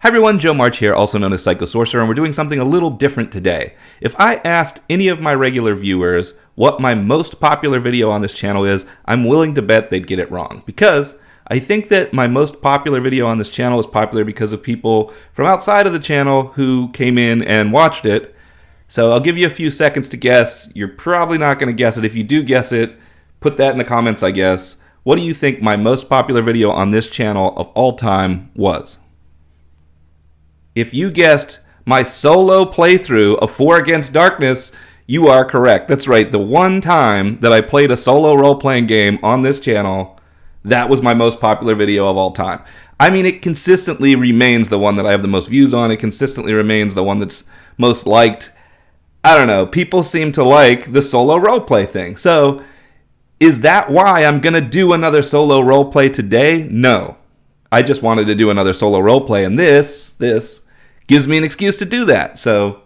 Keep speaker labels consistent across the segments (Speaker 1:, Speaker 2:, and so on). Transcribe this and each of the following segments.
Speaker 1: Hi everyone, Joe March here, also known as Sorcerer, and we're doing something a little different today. If I asked any of my regular viewers what my most popular video on this channel is, I'm willing to bet they'd get it wrong. Because I think that my most popular video on this channel is popular because of people from outside of the channel who came in and watched it. So I'll give you a few seconds to guess. You're probably not going to guess it. If you do guess it, put that in the comments, I guess. What do you think my most popular video on this channel of all time was? If you guessed my solo playthrough of 4 Against Darkness, you are correct. That's right, the one time that I played a solo role-playing game on this channel, that was my most popular video of all time. I mean, it consistently remains the one that I have the most views on. It consistently remains the one that's most liked. I don't know, people seem to like the solo roleplay thing. So, is that why I'm going to do another solo roleplay today? No. I just wanted to do another solo roleplay, and this gives me an excuse to do that. So,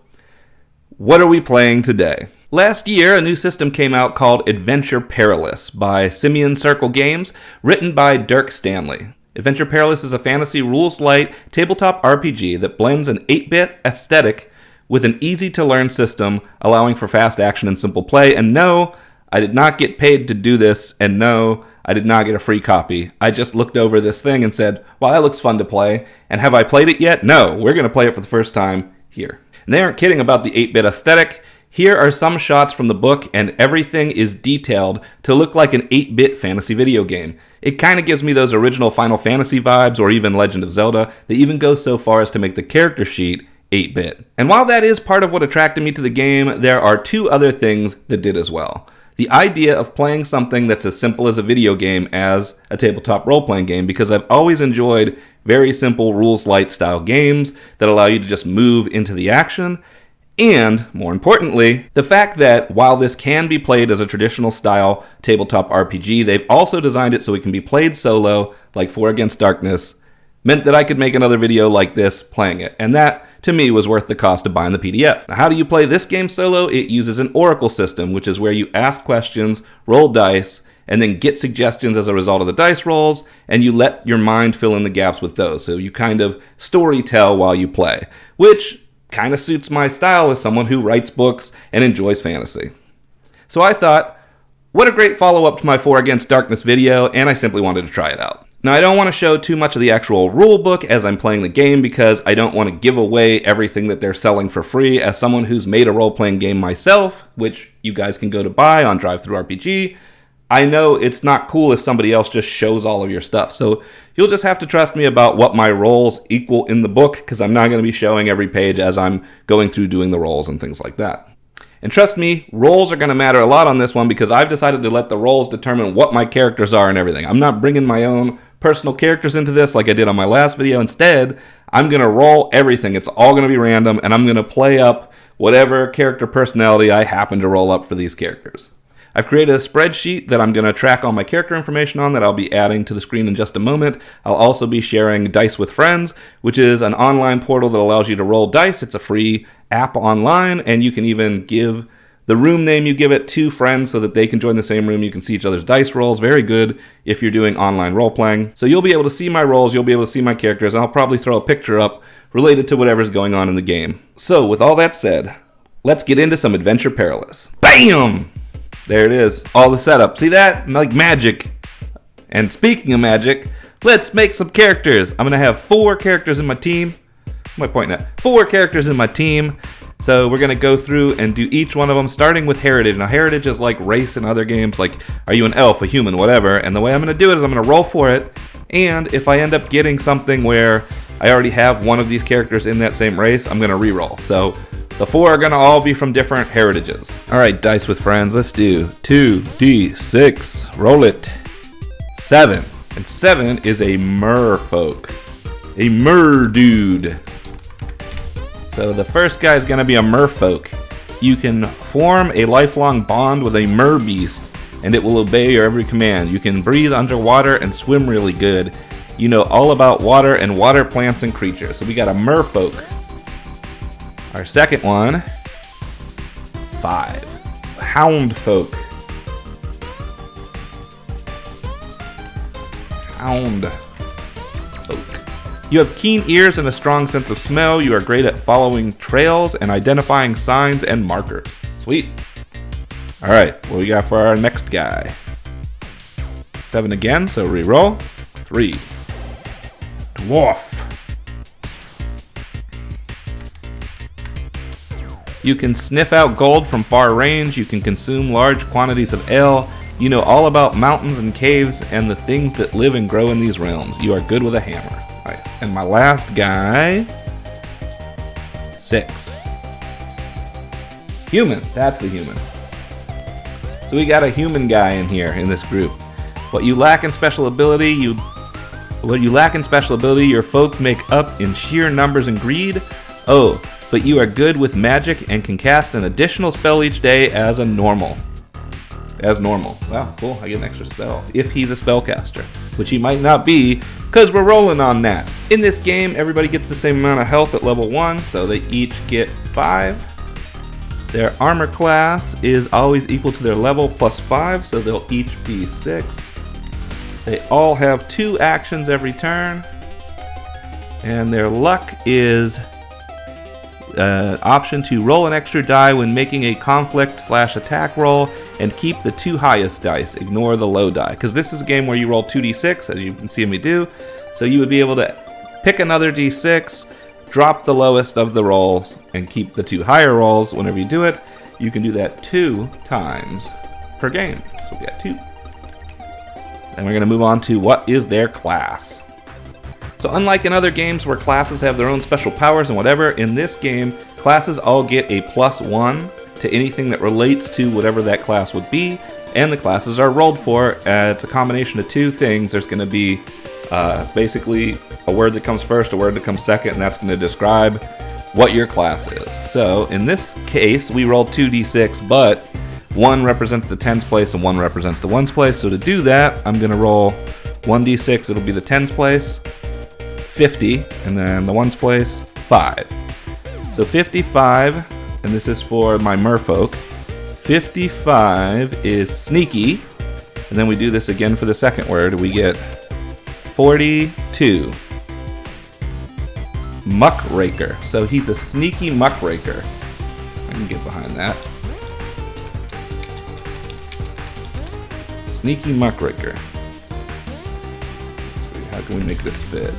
Speaker 1: what are we playing today? Last year, a new system came out called Adventure Perilous by Simian Circle Games, written by Dirk Stanley. Adventure Perilous is a fantasy rules-light tabletop RPG that blends an 8-bit aesthetic with an easy-to-learn system, allowing for fast action and simple play. And no, I did not get paid to do this, and no, I did not get a free copy. I just looked over this thing and said, well, that looks fun to play. And have I played it yet? No, we're going to play it for the first time here. And they aren't kidding about the 8-bit aesthetic. Here are some shots from the book, and everything is detailed to look like an 8-bit fantasy video game. It kind of gives me those original Final Fantasy vibes, or even Legend of Zelda. They even go so far as to make the character sheet 8-bit. And while that is part of what attracted me to the game, there are 2 other things that did as well. The idea of playing something that's as simple as a video game as a tabletop role-playing game, because I've always enjoyed very simple rules-light style games that allow you to just move into the action. And, more importantly, the fact that while this can be played as a traditional style tabletop RPG, they've also designed it so it can be played solo, like 4 Against Darkness, meant that I could make another video like this playing it. And that, to me, was worth the cost of buying the PDF. Now, how do you play this game solo? It uses an oracle system, which is where you ask questions, roll dice, and then get suggestions as a result of the dice rolls, and you let your mind fill in the gaps with those. So you kind of story tell while you play, which kind of suits my style as someone who writes books and enjoys fantasy. So I thought, what a great follow-up to my 4 Against Darkness video, and I simply wanted to try it out. Now, I don't want to show too much of the actual rule book as I'm playing the game because I don't want to give away everything that they're selling for free. As someone who's made a role-playing game myself, which you guys can go to buy on DriveThruRPG, I know it's not cool if somebody else just shows all of your stuff. So you'll just have to trust me about what my roles equal in the book, because I'm not going to be showing every page as I'm going through doing the roles and things like that. And trust me, roles are going to matter a lot on this one because I've decided to let the roles determine what my characters are and everything. I'm not bringing my own personal characters into this like I did on my last video. Instead, I'm going to roll everything. It's all going to be random, and I'm going to play up whatever character personality I happen to roll up for these characters. I've created a spreadsheet that I'm going to track all my character information on that I'll be adding to the screen in just a moment. I'll also be sharing Dice with Friends, which is an online portal that allows you to roll dice. It's a free app online, and you can even give the room name you give it to friends so that they can join the same room. You can see each other's dice rolls. Very good if you're doing online role-playing. So you'll be able to see my rolls, you'll be able to see my characters, and I'll probably throw a picture up related to whatever's going on in the game. So with all that said, let's get into some Adventure Perilous. BAM! There it is, all the setup. See that? Like magic. And speaking of magic, let's make some characters. I'm going to have 4 characters in my team. What am I pointing at? 4 characters in my team. So we're going to go through and do each one of them, starting with heritage. Now, heritage is like race in other games, like are you an elf, a human, whatever. And the way I'm going to do it is I'm going to roll for it. And if I end up getting something where I already have one of these characters in that same race, I'm going to re-roll. So the 4 are going to all be from different heritages. All right, Dice with Friends, let's do 2d6. Roll it. 7. And 7 is a merfolk. A mer dude. So the first guy is going to be a merfolk. You can form a lifelong bond with a mer beast, and it will obey your every command. You can breathe underwater and swim really good. You know all about water and water plants and creatures. So we got a merfolk. Our second one, 5. Hound folk. Hound folk. You have keen ears and a strong sense of smell. You are great at following trails and identifying signs and markers. Sweet. All right, what do we got for our next guy? 7 again, so re-roll. 3. Dwarf. You can sniff out gold from far range. You can consume large quantities of ale. You know all about mountains and caves and the things that live and grow in these realms. You are good with a hammer. Nice. And my last guy, 6. Human. That's the human. So we got a human guy in here in this group. What you lack in special ability, your folk make up in sheer numbers and greed. Oh, but you are good with magic and can cast an additional spell each day as normal. Wow, cool. I get an extra spell if he's a spellcaster, which he might not be, because we're rolling on that. In this game, everybody gets the same amount of health at level 1, so they each get 5. Their armor class is always equal to their level plus 5, so they'll each be 6. They all have 2 actions every turn, and their luck is option to roll an extra die when making a conflict/attack roll and keep the 2 highest dice. Ignore the low die, because this is a game where you roll 2d6, as you can see me do. So you would be able to pick another d6, drop the lowest of the rolls, and keep the 2 higher rolls. Whenever you do it, you can do that 2 times per game. So we got 2. And we're going to move on to what is their class. So unlike in other games where classes have their own special powers and whatever, in this game, classes all get a +1 to anything that relates to whatever that class would be, and the classes are rolled for. It's a combination of 2 things. There's going to be basically a word that comes first, a word that comes second, and that's going to describe what your class is. So in this case, we rolled 2d6, but 1 represents the tens place and 1 represents the ones place. So to do that, I'm going to roll 1d6. It'll be the tens place. 50, and then the ones place, 5. So 55, and this is for my merfolk. 55 is sneaky, and then we do this again for the second word. We get 42. Muckraker. So he's a sneaky muckraker. I can get behind that. Sneaky muckraker. Let's see, how can we make this fit?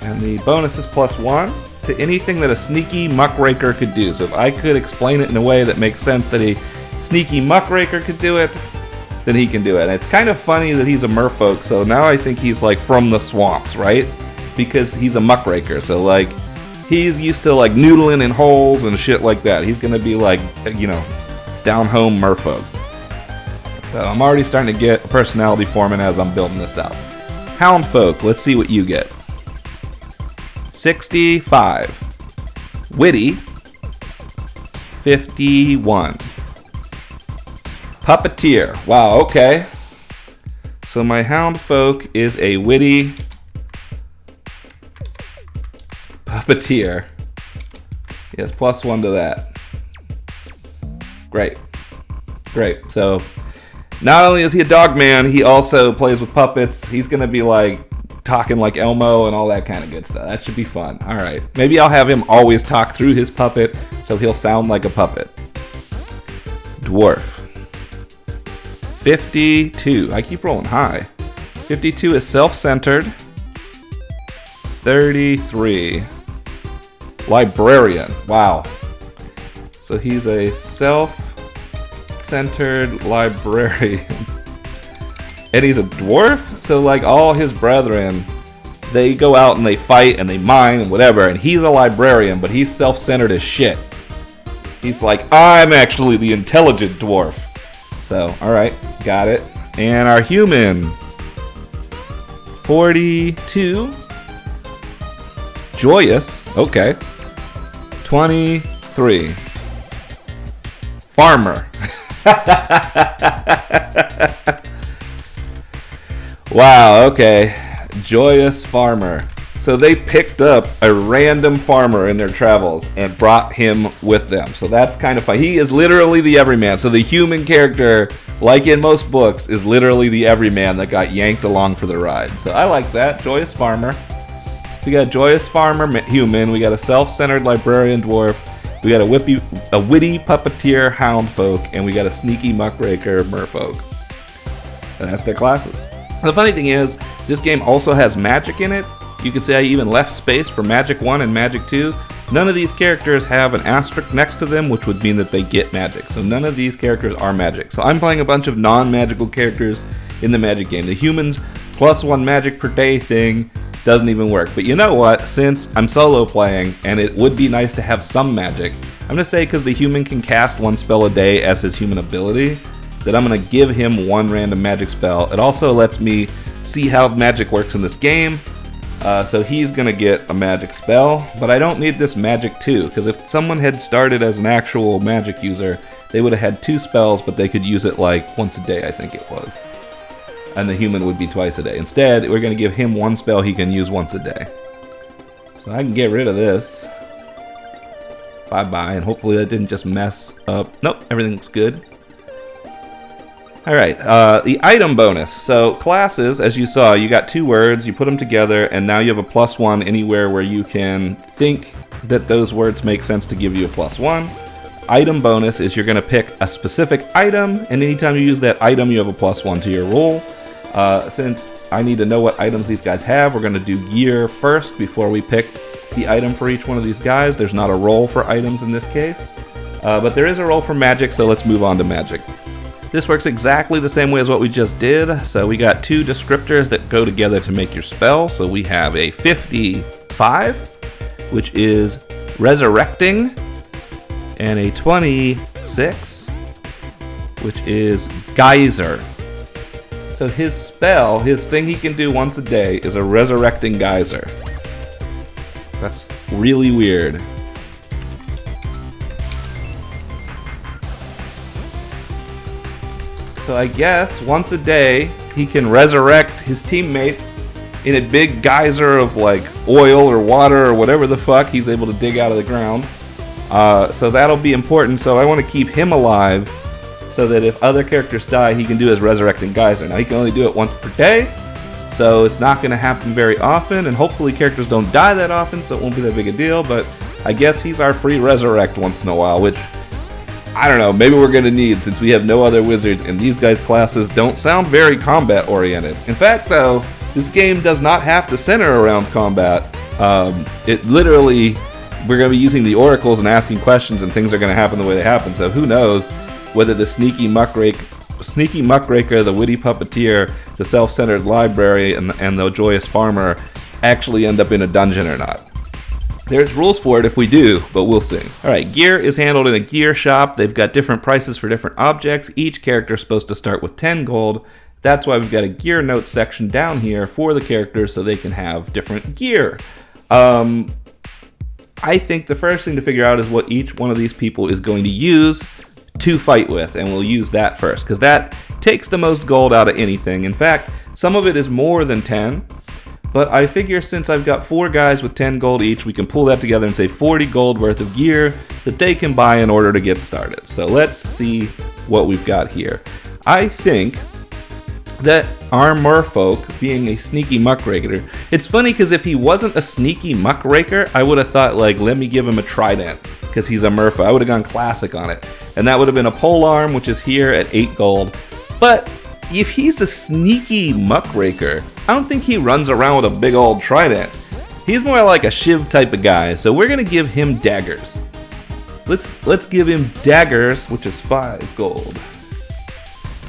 Speaker 1: And the bonus is +1 to anything that a sneaky muckraker could do. So if I could explain it in a way that makes sense that a sneaky muckraker could do it, then he can do it. And it's kind of funny that he's a merfolk, so now I think he's like from the swamps, right? Because he's a muckraker, so like he's used to like noodling in holes and shit like that. He's gonna be like, you know, down home merfolk. So I'm already starting to get a personality forming as I'm building this out. Houndfolk, let's see what you get. 65. Witty. 51. Puppeteer. Wow, okay. So my Houndfolk is a witty puppeteer. He has +1 to that. Great. Great. So not only is he a dog man, he also plays with puppets. He's going to be like talking like Elmo and all that kind of good stuff. That should be fun. All right. Maybe I'll have him always talk through his puppet so he'll sound like a puppet. Dwarf. 52. I keep rolling high. 52 is self-centered. 33. Librarian. Wow. So he's a self-centered librarian. And he's a dwarf, so like all his brethren, they go out and they fight and they mine and whatever, and he's a librarian, but he's self-centered as shit. He's like, I'm actually the intelligent dwarf. So, alright, got it. And our human, 42. Joyous, okay. 23. Farmer. Wow, okay. Joyous farmer. So they picked up a random farmer in their travels and brought him with them. So that's kind of fun. He is literally the everyman. So the human character, like in most books, is literally the everyman that got yanked along for the ride. So I like that. Joyous farmer. We got a joyous farmer human. We got a self-centered librarian dwarf. We got a witty puppeteer houndfolk. And we got a sneaky muckraker merfolk. And that's their classes. The funny thing is, this game also has magic in it. You could say I even left space for Magic 1 and Magic 2. None of these characters have an asterisk next to them, which would mean that they get magic. So none of these characters are magic. So I'm playing a bunch of non-magical characters in the magic game. The humans +1 magic per day thing doesn't even work. But you know what? Since I'm solo playing, and it would be nice to have some magic, I'm going to say because the human can cast 1 spell a day as his human ability, that I'm going to give him 1 random magic spell. It also lets me see how magic works in this game. So he's going to get a magic spell, but I don't need this magic 2, because if someone had started as an actual magic user, they would have had 2 spells, but they could use it like once a day, I think it was. And the human would be twice a day. Instead, we're going to give him 1 spell he can use once a day. So I can get rid of this. Bye-bye, and hopefully that didn't just mess up. Nope, everything looks good. Alright, the item bonus. So classes, as you saw, you got 2 words, you put them together, and now you have a +1 anywhere where you can think that those words make sense to give you a +1. Item bonus is you're going to pick a specific item, and anytime you use that item, you have a +1 to your roll. Since I need to know what items these guys have, we're going to do gear first before we pick the item for each one of these guys. There's not a roll for items in this case, but there is a roll for magic, so let's move on to magic. This works exactly the same way as what we just did. So we got 2 descriptors that go together to make your spell. So we have a 55, which is resurrecting, and a 26, which is geyser. So his spell, his thing he can do once a day, is a resurrecting geyser. That's really weird. So I guess once a day he can resurrect his teammates in a big geyser of like oil or water or whatever the fuck he's able to dig out of the ground. So that'll be important. So I want to keep him alive so that if other characters die, he can do his resurrecting geyser. Now he can only do it once per day, so it's not going to happen very often, and hopefully characters don't die that often, so it won't be that big a deal. But I guess he's our free resurrect once in a while, which I don't know, maybe we're going to need since we have no other wizards and these guys' classes don't sound very combat oriented. In fact though, this game does not have to center around combat. It literally, we're going to be using the oracles and asking questions and things are going to happen the way they happen. So who knows whether the sneaky muckraker, the witty puppeteer, the self-centered library, and the joyous farmer actually end up in a dungeon or not. There's rules for it if we do, but we'll see. Alright, gear is handled in a gear shop. They've got different prices for different objects. Each character is supposed to start with 10 gold. That's why we've got a gear notes section down here for the characters so they can have different gear. I think the first thing to figure out is what each one of these people is going to use to fight with, and we'll use that first, because that takes the most gold out of anything. In fact, some of it is more than 10. But I figure since I've got 4 guys with 10 gold each, we can pull that together and say 40 gold worth of gear that they can buy in order to get started. So let's see what we've got here. I think that our merfolk, being a sneaky muckraker, it's funny because if he wasn't a sneaky muckraker, I would have thought, like, let me give him a trident because he's a merfolk. I would have gone classic on it. And that would have been a polearm, which is here at 8 gold. But if he's a sneaky muckraker, I don't think he runs around with a big old trident. He's more like a shiv type of guy, so we're gonna give him daggers. Let's give him daggers, which is 5 gold.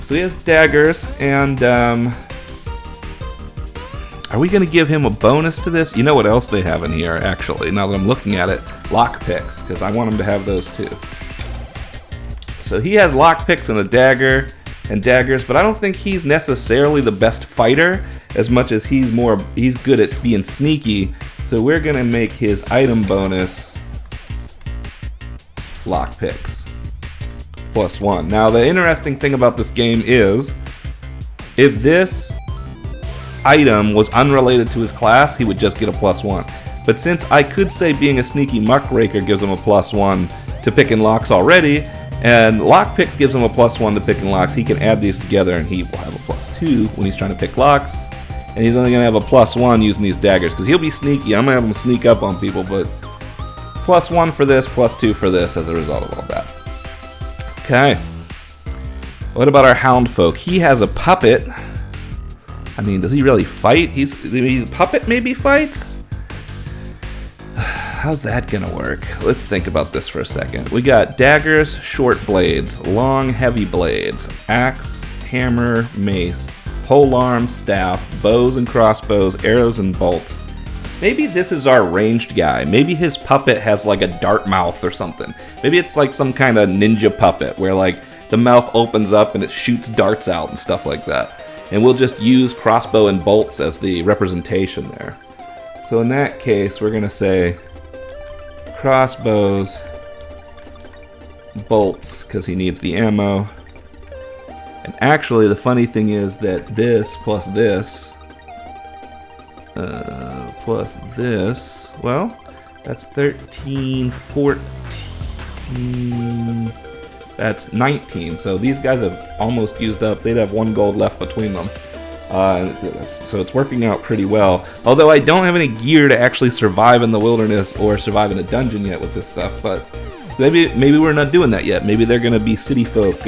Speaker 1: So he has daggers, and are we gonna give him a bonus to this? You know what else they have in here, actually, now that I'm looking at it? Lockpicks, because I want him to have those too. So he has lockpicks and a dagger and daggers, but I don't think he's necessarily the best fighter as much as he's good at being sneaky. So we're gonna make his item bonus lockpicks +1. Now the interesting thing about this game is if this item was unrelated to his class, he would just get a +1. But since I could say being a sneaky muckraker gives him a +1 to picking locks already, and lockpicks gives him a +1 to picking locks, he can add these together and he will have a +2 when he's trying to pick locks. And he's only going to have a +1 using these daggers, because he'll be sneaky. I'm going to have him sneak up on people, but +1 for this, +2 for this as a result of all that. Okay. What about our hound folk? He has a puppet. I mean, does he really fight? The puppet maybe fights? How's that gonna work? Let's think about this for a second. We got daggers, short blades, long, heavy blades, axe, hammer, mace, polearm, staff, bows and crossbows, arrows and bolts. Maybe this is our ranged guy. Maybe his puppet has like a dart mouth or something. Maybe it's like some kind of ninja puppet where like the mouth opens up and it shoots darts out and stuff like that. And we'll just use crossbow and bolts as the representation there. So in that case, we're gonna say crossbows, bolts, because he needs the ammo. And actually, the funny thing is that this plus this, well, that's 13, 14, that's 19. So these guys have almost used up, they'd have 1 gold left between them. So it's working out pretty well. Although I don't have any gear to actually survive in the wilderness or survive in a dungeon yet with this stuff, but maybe we're not doing that yet. Maybe they're gonna be city folk.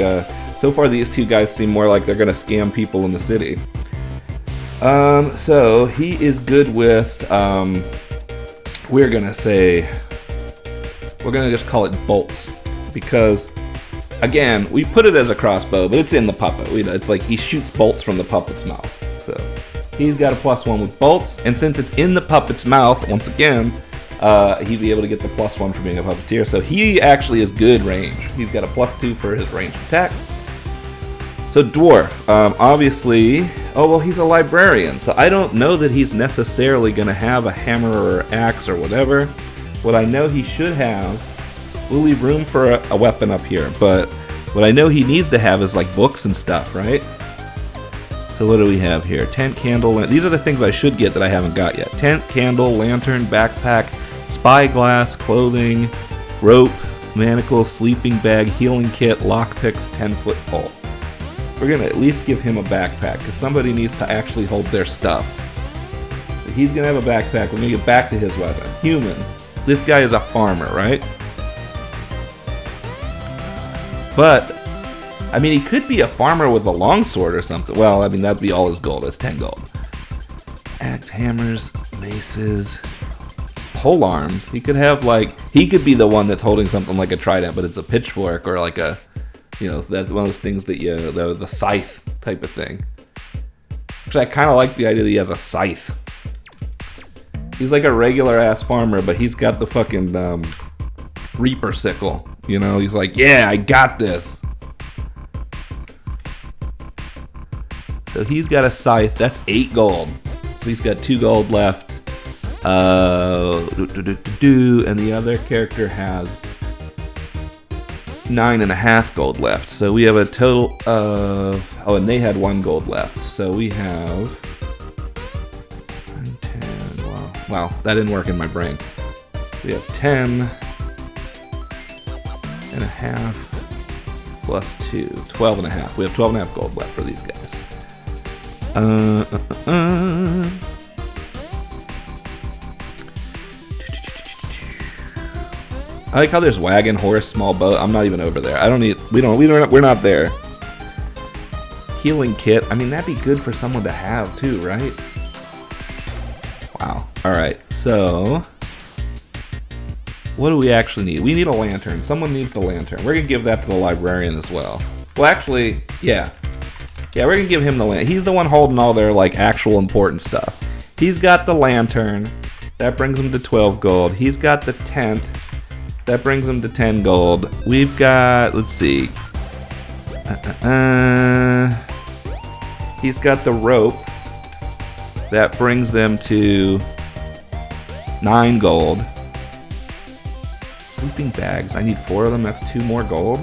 Speaker 1: So far these two guys seem more like they're gonna scam people in the city. So he is good with, we're gonna just call it bolts, because again, we put it as a crossbow, but it's in the puppet. It's like he shoots bolts from the puppet's mouth. So he's got a +1 with bolts, and since it's in the puppet's mouth, once again, he'd be able to get the +1 for being a puppeteer. So he actually is good range. He's got a +2 for his ranged attacks. So dwarf, obviously, oh well, he's a librarian, so I don't know that he's necessarily going to have a hammer or axe or whatever. What I know he should have, we'll leave room for a weapon up here, but what I know he needs to have is like books and stuff, right? So what do we have here? Tent, candle, these are the things I should get that I haven't got yet. Tent, candle, lantern, backpack, spyglass, clothing, rope, manacle, sleeping bag, healing kit, lockpicks, 10-foot pole. We're going to at least give him a backpack, because somebody needs to actually hold their stuff. So he's going to have a backpack. We're going to get back to his weapon. Human. This guy is a farmer, right? But, I mean, he could be a farmer with a longsword or something. Well, I mean, that'd be all his gold. It's 10 gold. Axe, hammers, maces, pole arms. He could have, like, he could be the one that's holding something like a trident, but it's a pitchfork or like a, you know, that's one of those things that the scythe type of thing. Actually, I kind of like the idea that he has a scythe. He's like a regular ass farmer, but he's got the fucking reaper sickle. You know, he's like, yeah, I got this. So he's got a scythe. That's 8 gold. So he's got 2 gold left. And the other character has 9.5 gold left. So we have a total of, oh, and they had 1 gold left. So we have 9, 10. Wow, that didn't work in my brain. We have 10.5 plus 2, 12.5. We have 12.5 gold left for these guys. I like how there's wagon, horse, small boat. I'm not even over there. We're not there. Healing kit. I mean, that'd be good for someone to have too, right? Wow. All right. So, what do we actually need? We need a lantern. Someone needs the lantern. We're gonna give that to the librarian as well. Well, actually, yeah. Yeah, we're gonna give him the lantern. He's the one holding all their like actual important stuff. He's got the lantern. That brings him to 12 gold. He's got the tent. That brings him to 10 gold. We've got, let's see. He's got the rope. That brings them to 9 gold. Sleeping bags. I need 4 of them. That's 2 more gold.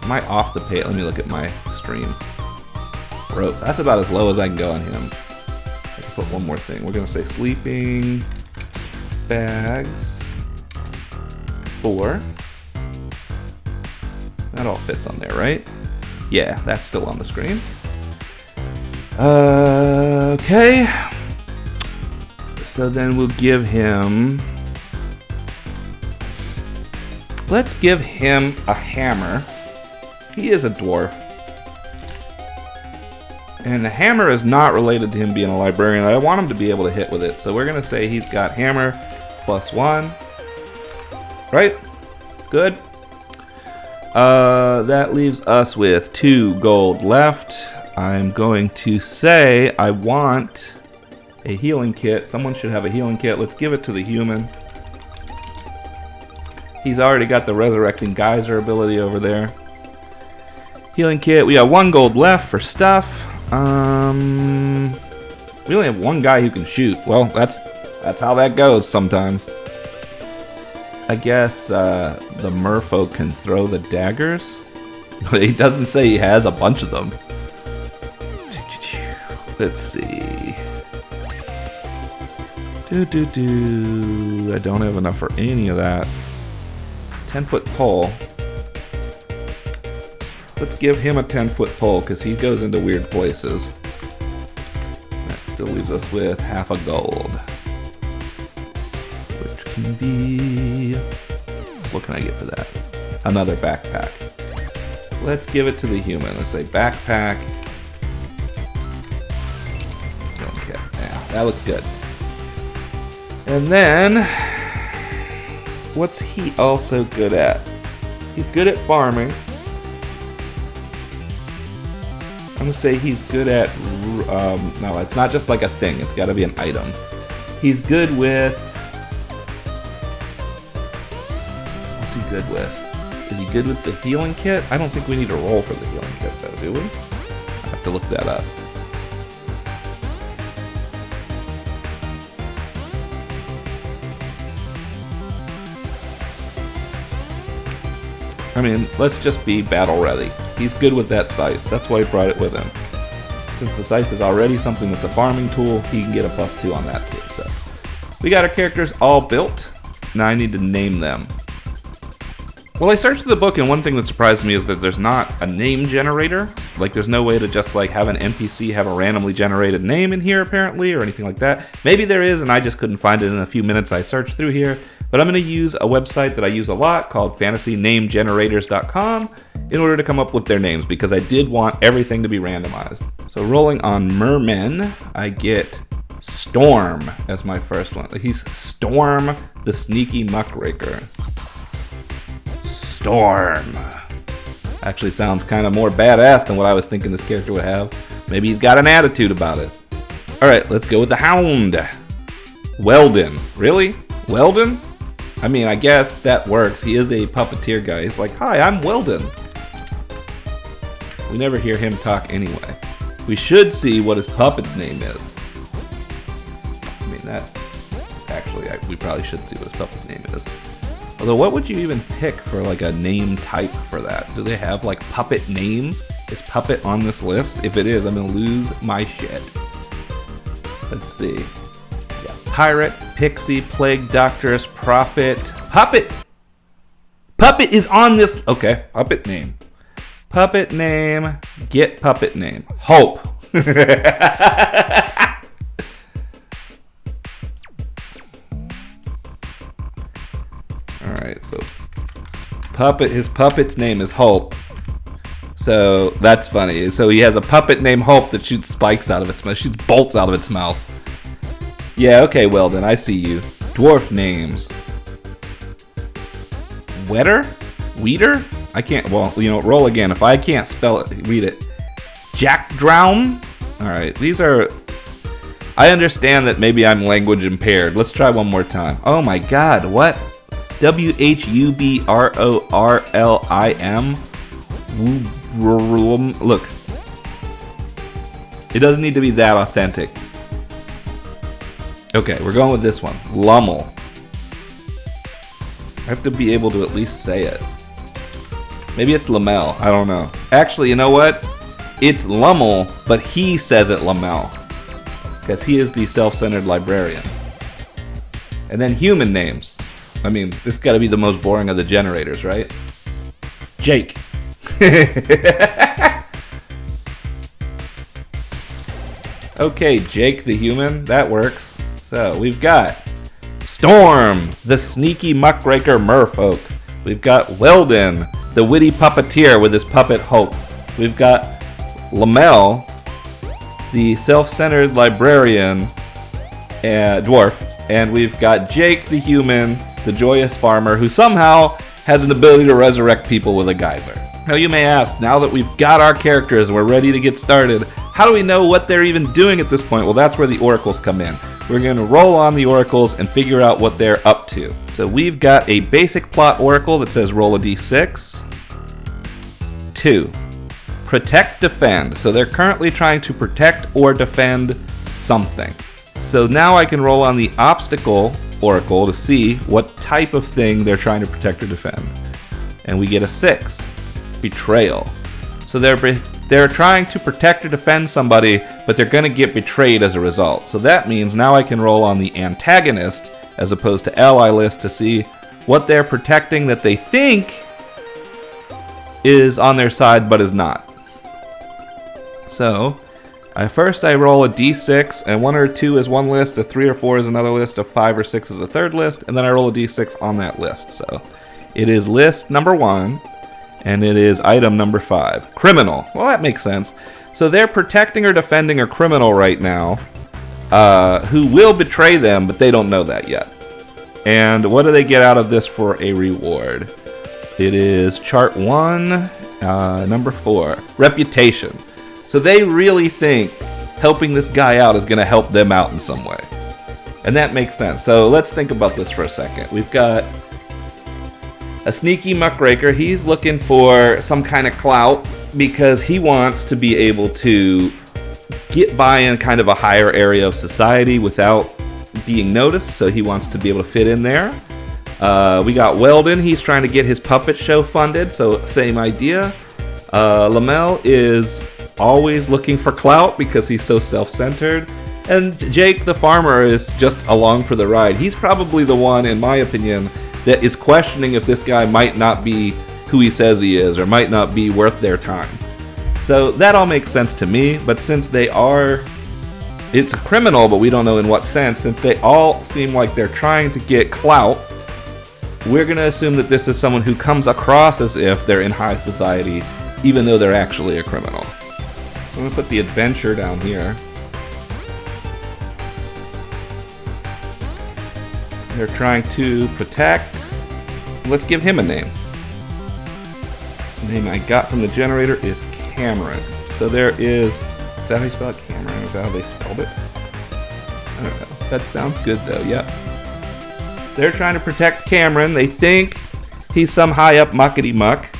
Speaker 1: Am I off the page? Let me look at my stream. Rope. That's about as low as I can go on him. I can put one more thing. We're going to say sleeping bags 4. That all fits on there, right? Yeah, that's still on the screen. Okay. So then we'll give him... Let's give him a hammer. He is a dwarf. And the hammer is not related to him being a librarian. I want him to be able to hit with it. So we're going to say he's got hammer +1. Right? Good. That leaves us with 2 gold left. I'm going to say I want a healing kit. Someone should have a healing kit. Let's give it to the human. He's already got the resurrecting geyser ability over there. Healing kit. We got 1 gold left for stuff. We only have 1 guy who can shoot. Well, that's how that goes sometimes. I guess the merfolk can throw the daggers. He doesn't say he has a bunch of them. Let's see. I don't have enough for any of that. 10-foot pole. Let's give him a 10-foot pole because he goes into weird places. That still leaves us with half a gold. Which can be... What can I get for that? Another backpack. Let's give it to the human. Let's say backpack. Okay, yeah, that looks good. And then... What's he also good at? He's good at farming. I'm gonna say he's good at, no, it's not just like a thing, it's gotta be an item. He's good with, what's he good with? Is he good with the healing kit? I don't think we need to roll for the healing kit though, do we? I have to look that up. I mean, let's just be battle ready. He's good with that scythe. That's why he brought it with him. Since the scythe is already something that's a farming tool, he can get a +2 on that too. So we got our characters all built. Now I need to name them. Well, I searched the book, and one thing that surprised me is that there's not a name generator. Like, there's no way to just like have an NPC have a randomly generated name in here, apparently, or anything like that. Maybe there is, and I just couldn't find it in a few minutes I searched through here. But I'm going to use a website that I use a lot called fantasynamegenerators.com in order to come up with their names, because I did want everything to be randomized. So rolling on mermen, I get Storm as my first one. He's Storm the Sneaky Muckraker. Storm. Actually sounds kind of more badass than what I was thinking this character would have. Maybe he's got an attitude about it. Alright, let's go with the Hound. Weldon. Really? Weldon? I mean, I guess that works. He is a puppeteer guy. He's like, hi, I'm Weldon. We never hear him talk anyway. We should see what his puppet's name is. I mean, that... Actually, we probably should see what his puppet's name is. Although, what would you even pick for, like, a name type for that? Do they have, like, puppet names? Is puppet on this list? If it is, I'm gonna lose my shit. Let's see. Pirate, Pixie, Plague Doctoress, Prophet, Puppet! Puppet is on this... Okay, puppet name. Puppet name, get puppet name. Hope. Alright, so... His puppet's name is Hope. So, that's funny. So he has a puppet named Hope that shoots spikes out of its mouth. Shoots bolts out of its mouth. Yeah, okay, well then, I see you. Dwarf names. Wetter? Weeder? I can't, well, you know, roll again. If I can't spell it, read it. Jack Drown? Alright, these are... I understand that maybe I'm language impaired. Let's try one more time. Oh my god, what? WHUBRORLIM? Look. It doesn't need to be that authentic. Okay, we're going with this one. Lummel. I have to be able to at least say it. Maybe it's Lamel. I don't know. Actually, you know what? It's Lummel, but he says it Lamel, because he is the self-centered librarian. And then human names. I mean, this got to be the most boring of the generators, right? Jake. Okay, Jake the human, that works. So we've got Storm, the sneaky muckraker merfolk. We've got Weldon, the witty puppeteer with his puppet Hope. We've got Lamel, the self-centered librarian dwarf. And we've got Jake the human, the joyous farmer, who somehow has an ability to resurrect people with a geyser. Now you may ask, now that we've got our characters and we're ready to get started, how do we know what they're even doing at this point? Well, that's where the oracles come in. We're going to roll on the oracles and figure out what they're up to. So we've got a basic plot oracle that says roll a d6. 2. Protect, defend. So they're currently trying to protect or defend something. So now I can roll on the obstacle oracle to see what type of thing they're trying to protect or defend. And we get a 6. Betrayal. So they're trying to protect or defend somebody, but they're going to get betrayed as a result. So that means now I can roll on the antagonist as opposed to ally list to see what they're protecting that they think is on their side but is not. So first I roll a d6, and 1 or 2 is one list, a 3 or 4 is another list, a 5 or 6 is a third list, and then I roll a d6 on that list. So it is list number 1. And it is item number 5. Criminal. Well, that makes sense. So they're protecting or defending a criminal right now who will betray them, but they don't know that yet. And what do they get out of this for a reward? It is chart 1, number 4. Reputation. So they really think helping this guy out is going to help them out in some way. And that makes sense. So let's think about this for a second. We've got a sneaky muckraker. He's looking for some kind of clout because he wants to be able to get by in kind of a higher area of society without being noticed, so he wants to be able to fit in there. We got Weldon. He's trying to get his puppet show funded, so same idea. Lamel is always looking for clout because he's so self-centered. And Jake the farmer is just along for the ride. He's probably the one, in my opinion, that is questioning if this guy might not be who he says he is or might not be worth their time. So that all makes sense to me, but since it's a criminal, but we don't know in what sense, since they all seem like they're trying to get clout, we're going to assume that this is someone who comes across as if they're in high society, even though they're actually a criminal. I'm going to put the adventure down here. They're trying to protect. Let's give him a name. The name I got from the generator is Cameron. So there is that how you spell it? Cameron? Is that how they spelled it? I don't know. That sounds good though, yep. They're trying to protect Cameron. They think he's some high up muckety muck.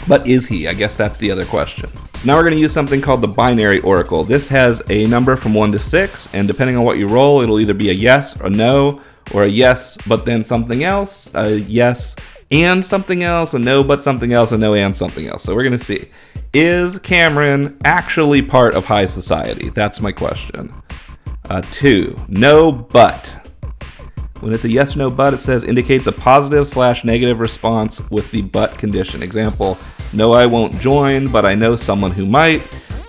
Speaker 1: But is he? I guess that's the other question. So now we're going to use something called the binary oracle. This has a number from 1 to 6, and depending on what you roll, it'll either be a yes or no, or a yes but then something else, a yes and something else, a no but something else, a no and something else. So we're going to see, is Cameron actually part of high society? That's my question. 2, no but. When it's a yes, no, but, it says indicates a positive/negative response with the but condition. Example, no, I won't join, but I know someone who might.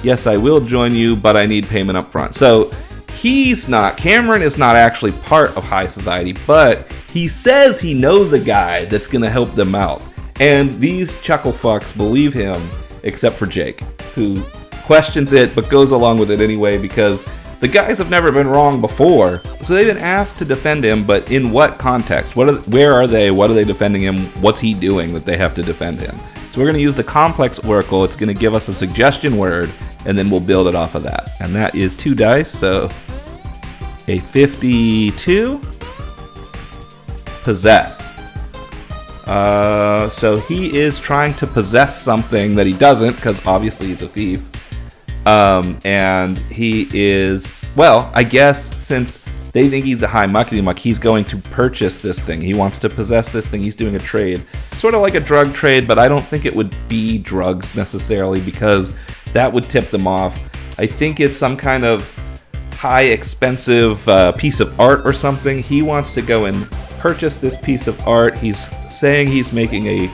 Speaker 1: Yes, I will join you, but I need payment up front. So Cameron is not actually part of high society, but he says he knows a guy that's going to help them out. And these chuckle fucks believe him, except for Jake, who questions it but goes along with it anyway because the guys have never been wrong before, so they've been asked to defend him, but in what context? Where are they? What are they defending him? What's he doing that they have to defend him? So we're going to use the complex oracle. It's going to give us a suggestion word, and then we'll build it off of that. And that is 2 dice, so a 52. Possess. So he is trying to possess something that he doesn't, because obviously he's a thief. And he is, well, I guess since They think he's a high muckety muck. He's going to purchase this thing. He wants to possess this thing. He's doing a trade. Sort of like a drug trade, but I don't think it would be drugs necessarily because that would tip them off. I think it's some kind of high expensive piece of art or something. He wants to go and purchase this piece of art. He's saying he's making a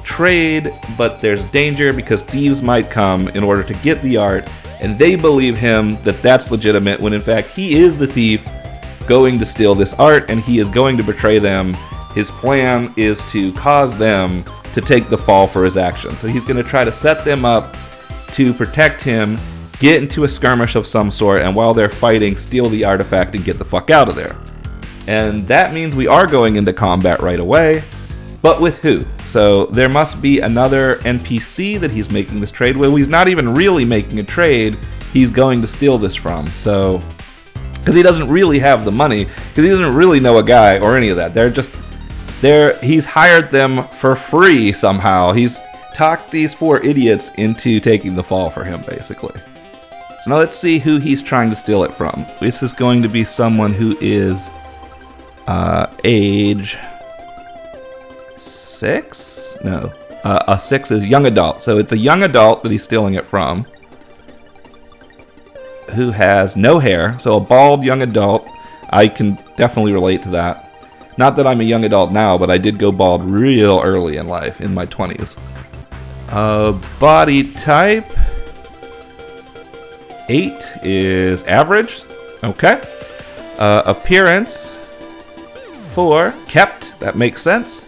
Speaker 1: trade, but there's danger because thieves might come in order to get the art, and they believe him that that's legitimate when in fact he is the thief going to steal this art, and he is going to betray them. His plan is to cause them to take the fall for his action. So he's going to try to set them up to protect him, get into a skirmish of some sort, and while they're fighting, steal the artifact and get the fuck out of there. And that means we are going into combat right away, but with who? So there must be another NPC that he's making this trade with. He's not even really making a trade, he's going to steal this from. So because he doesn't really have the money, because he doesn't really know a guy or any of that. He's hired them for free somehow. He's talked these 4 idiots into taking the fall for him, basically. So now let's see who he's trying to steal it from. This is going to be someone who is age 6? No. A 6 is young adult. So it's a young adult that he's stealing it from, who has no hair, so a bald young adult. I can definitely relate to that. Not that I'm a young adult now, but I did go bald real early in life, in my 20s. Body type 8 is average. Okay. Appearance 4, kept. That makes sense.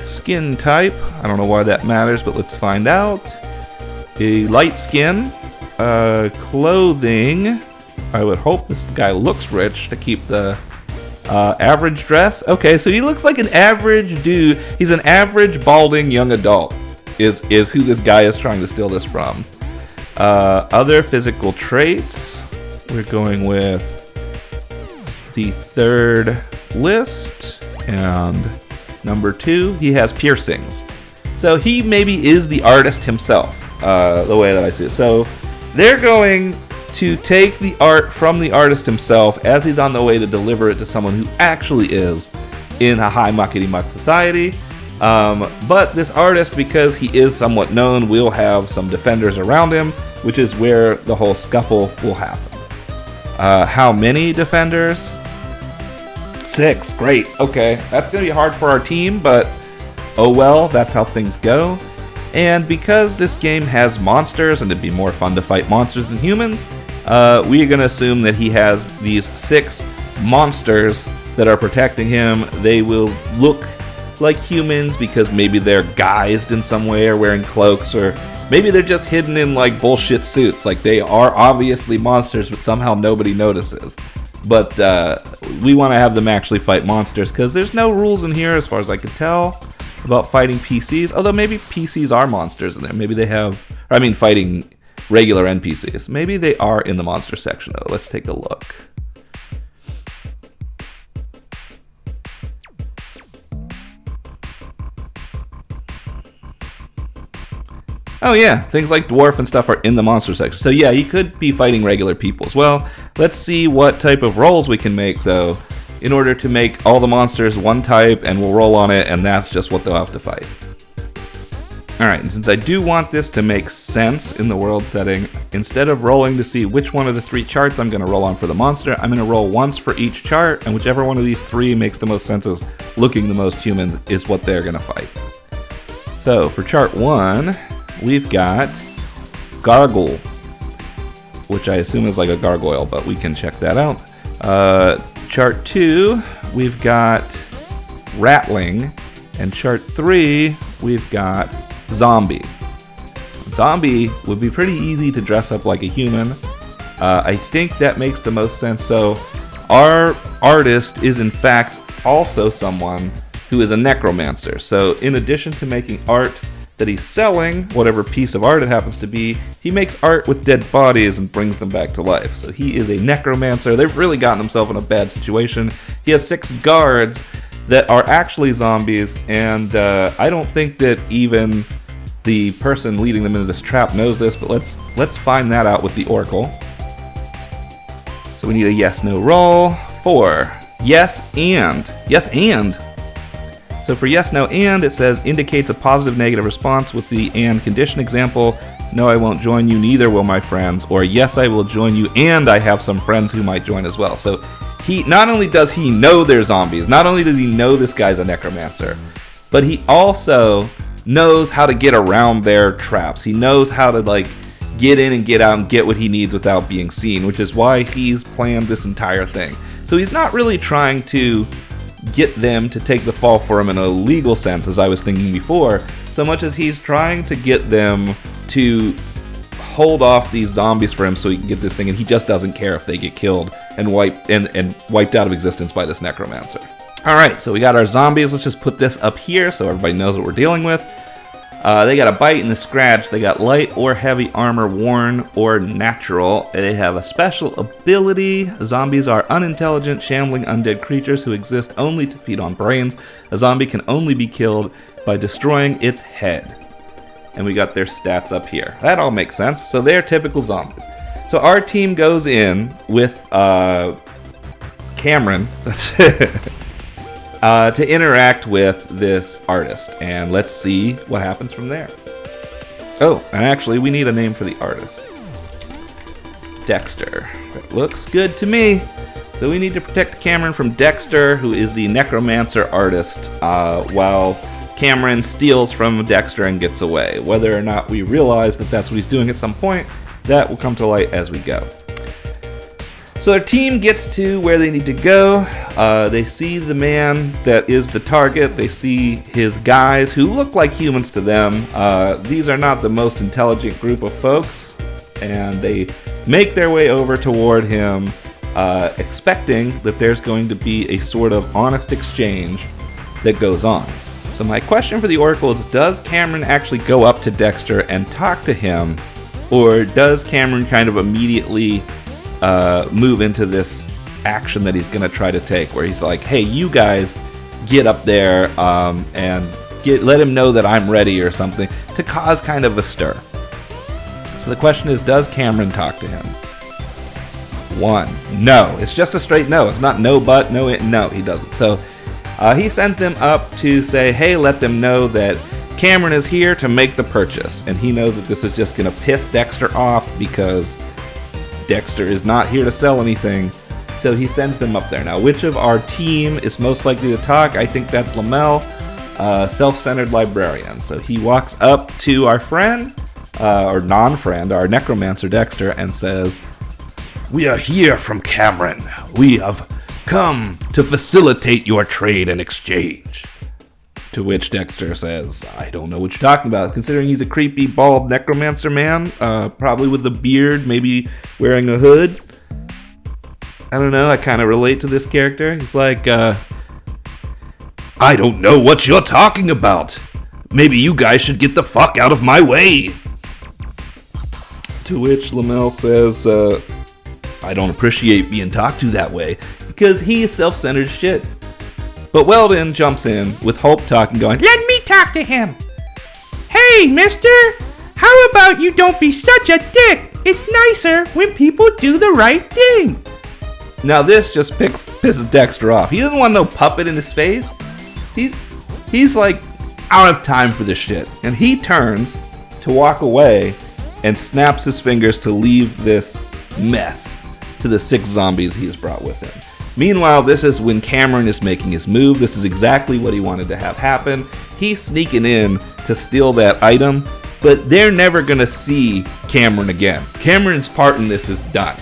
Speaker 1: Skin type, I don't know why that matters, but let's find out. A light skin. Clothing, I would hope this guy looks rich to keep the average dress. Okay, so he looks like an average dude. He's an average balding young adult is who this guy is trying to steal this from. Other physical traits, we're going with the 3rd list, and number 2, he has piercings. So he maybe is the artist himself, the way that I see it. So they're going to take the art from the artist himself as he's on the way to deliver it to someone who actually is in a high muckety muck society. But this artist, because he is somewhat known, will have some defenders around him, which is where the whole scuffle will happen. How many defenders? 6. Great. Okay. That's going to be hard for our team, but oh well, that's how things go. And because this game has monsters, and it'd be more fun to fight monsters than humans, we're going to assume that he has these 6 monsters that are protecting him. They will look like humans because maybe they're guised in some way or wearing cloaks, or maybe they're just hidden in like bullshit suits. Like they are obviously monsters, but somehow nobody notices. But we want to have them actually fight monsters because there's no rules in here as far as I can tell about fighting PCs, although maybe PCs are monsters in there. Maybe they have, fighting regular NPCs. Maybe they are in the monster section. Oh, let's take a look. Oh yeah, things like dwarf and stuff are in the monster section. So yeah, you could be fighting regular people as well. Let's see what type of rolls we can make though, in order to make all the monsters one type, and we'll roll on it, and that's just what they'll have to fight. Alright, and since I do want this to make sense in the world setting, instead of rolling to see which one of the 3 charts I'm going to roll on for the monster, I'm going to roll once for each chart, and whichever one of these 3 makes the most sense as looking the most human is what they're going to fight. So, for chart 1, we've got Gargle, which I assume is like a gargoyle, but we can check that out. Chart 2, we've got Rattling, and chart 3, we've got Zombie. Zombie would be pretty easy to dress up like a human. I think that makes the most sense. So our artist is in fact also someone who is a necromancer. So in addition to making art that he's selling, whatever piece of art it happens to be, he makes art with dead bodies and brings them back to life. So he is a necromancer. They've really gotten himself in a bad situation. He has 6 guards that are actually zombies, and I don't think that even the person leading them into this trap knows this, but let's find that out with the Oracle. So we need a yes/no roll for yes and. Yes and. So for yes, no, and, it says indicates a positive, negative response with the and condition example. No, I won't join you, neither will my friends. Or yes, I will join you, and I have some friends who might join as well. So he not only does he know they're zombies, not only does he know this guy's a necromancer, but he also knows how to get around their traps. He knows how to, like, get in and get out and get what he needs without being seen, which is why he's planned this entire thing. So he's not really trying to get them to take the fall for him in a legal sense, as I was thinking before, so much as he's trying to get them to hold off these zombies for him so he can get this thing, and he just doesn't care if they get killed and wiped out of existence by this necromancer. Alright, so we got our zombies. Let's just put this up here so everybody knows what we're dealing with. They got a bite and a scratch. They got light or heavy armor, worn or natural. They have a special ability. Zombies are unintelligent, shambling, undead creatures who exist only to feed on brains. A zombie can only be killed by destroying its head. And we got their stats up here. That all makes sense. So they're typical zombies. So our team goes in with Cameron. To interact with this artist, and let's see what happens from there. Oh, and actually we need a name for the artist. Dexter. That looks good to me. So we need to protect Cameron from Dexter, who is the necromancer artist, while Cameron steals from Dexter and gets away. Whether or not we realize that that's what he's doing at some point, that will come to light as we go. So their team gets to where they need to go. They see the man that is the target. They see his guys who look like humans to them. These are not the most intelligent group of folks. And they make their way over toward him, expecting that there's going to be a sort of honest exchange that goes on. So my question for the Oracle is, does Cameron actually go up to Dexter and talk to him? Or does Cameron kind of immediately move into this action that he's going to try to take, where he's like, hey, you guys get up there and let him know that I'm ready or something, to cause kind of a stir. So the question is, does Cameron talk to him? 1. No. It's just a straight no. It's not no but, no, he doesn't. So he sends them up to say, hey, let them know that Cameron is here to make the purchase. And he knows that this is just going to piss Dexter off because Dexter is not here to sell anything, so he sends them up there. Now, which of our team is most likely to talk? I think that's Lamel, self-centered librarian. So he walks up to our friend, or non-friend, our necromancer Dexter, and says, we are here from Cameron. We have come to facilitate your trade and exchange. To which Dexter says, I don't know what you're talking about, considering he's a creepy, bald necromancer man, probably with a beard, maybe wearing a hood. I don't know, I kind of relate to this character. He's like, I don't know what you're talking about. Maybe you guys should get the fuck out of my way. To which Lamel says, I don't appreciate being talked to that way, because he is self-centered shit. But Weldon jumps in with Hope talking, going, let me talk to him. Hey, mister, how about you don't be such a dick? It's nicer when people do the right thing. Now this just pisses Dexter off. He doesn't want no puppet in his face. He's like out of time for this shit. And he turns to walk away and snaps his fingers to leave this mess to the 6 zombies he's brought with him. Meanwhile, this is when Cameron is making his move. This is exactly what he wanted to have happen. He's sneaking in to steal that item, but they're never going to see Cameron again. Cameron's part in this is done.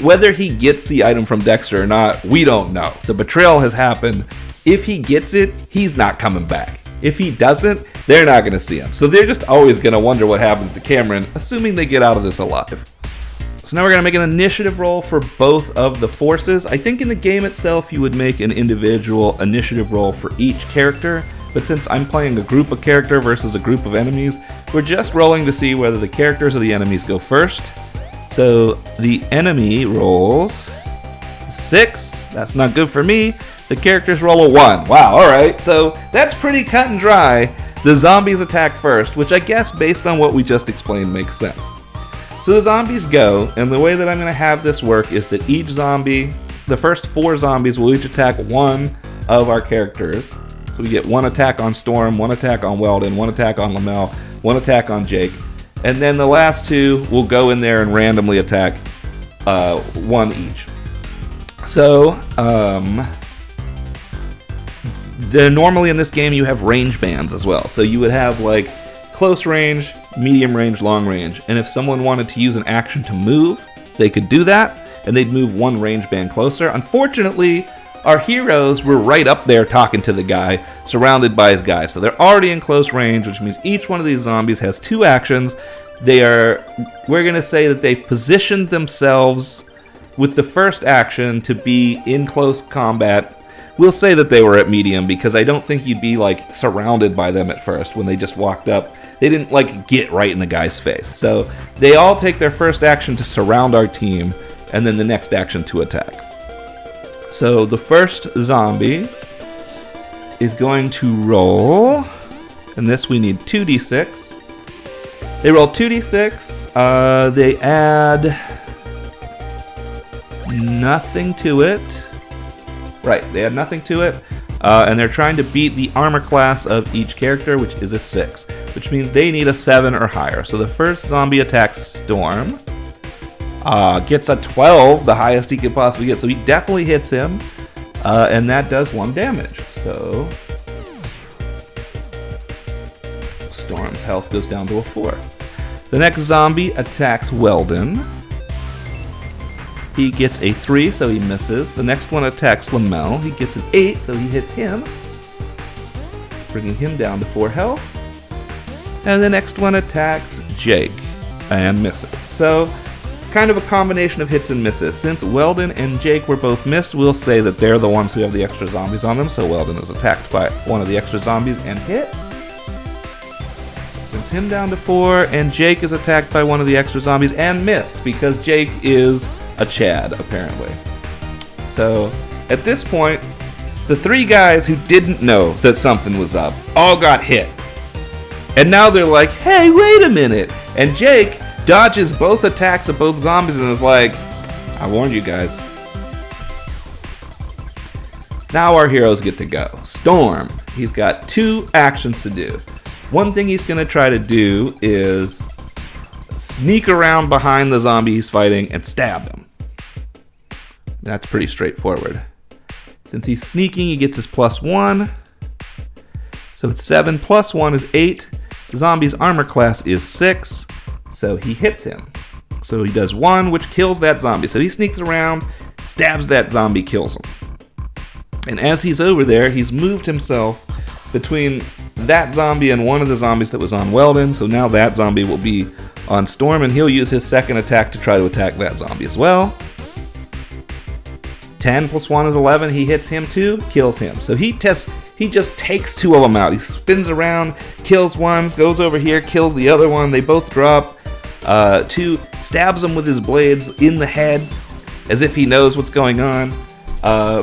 Speaker 1: Whether he gets the item from Dexter or not, we don't know. The betrayal has happened. If he gets it, he's not coming back. If he doesn't, they're not going to see him. So they're just always going to wonder what happens to Cameron, assuming they get out of this alive. So now we're going to make an initiative roll for both of the forces. I think in the game itself you would make an individual initiative roll for each character, but since I'm playing a group of character versus a group of enemies, we're just rolling to see whether the characters or the enemies go first. So the enemy rolls 6. That's not good for me. The characters roll a 1. Wow, alright, so that's pretty cut and dry. The zombies attack first, which I guess based on what we just explained makes sense. So the zombies go, and the way that I'm going to have this work is that each zombie, the first 4 zombies will each attack one of our characters. So we get 1 attack on Storm, 1 attack on Weldon, 1 attack on Lamel, 1 attack on Jake. And then the last 2 will go in there and randomly attack 1 each. So, normally in this game you have range bands as well. So you would have like close range, medium range, long range. And if someone wanted to use an action to move, they could do that, and they'd move 1 range band closer. Unfortunately, our heroes were right up there talking to the guy, surrounded by his guys. So they're already in close range, which means each one of these zombies has 2 actions. We're going to say that they've positioned themselves with the first action to be in close combat. We'll say that they were at medium because I don't think you'd be like surrounded by them at first when they just walked up. They didn't like get right in the guy's face. So they all take their first action to surround our team and then the next action to attack. So the first zombie is going to roll, and this we need 2d6. They roll 2d6, they add nothing to it. Right, they add nothing to it, and they're trying to beat the armor class of each character, which is a 6, which means they need a 7 or higher. So the first zombie attacks Storm, gets a 12, the highest he could possibly get, so he definitely hits him, and that does 1 damage. So Storm's health goes down to a 4. The next zombie attacks Weldon. He gets a 3, so he misses. The next one attacks Lamel. He gets an 8, so he hits him, bringing him down to 4 health. And the next one attacks Jake and misses. So, kind of a combination of hits and misses. Since Weldon and Jake were both missed, we'll say that they're the ones who have the extra zombies on them. So Weldon is attacked by one of the extra zombies and hit. Brings him down to 4, and Jake is attacked by one of the extra zombies and missed because Jake is a Chad, apparently. So, at this point, the 3 guys who didn't know that something was up all got hit. And now they're like, hey, wait a minute! And Jake dodges both attacks of both zombies and is like, I warned you guys. Now our heroes get to go. Storm, he's got 2 actions to do. One thing he's going to try to do is sneak around behind the zombie he's fighting and stab him. That's pretty straightforward. Since he's sneaking, he gets his +1. So it's 7 plus 1 is 8. The zombie's armor class is 6. So he hits him. So he does 1, which kills that zombie. So he sneaks around, stabs that zombie, kills him. And as he's over there, he's moved himself between that zombie and one of the zombies that was on Weldon. So now that zombie will be on Storm, and he'll use his second attack to try to attack that zombie as well. 10 plus 1 is 11. He hits him too, kills him. So he just takes 2 of them out. He spins around, kills one, goes over here, kills the other one. They both drop. 2 stabs him with his blades in the head as if he knows what's going on.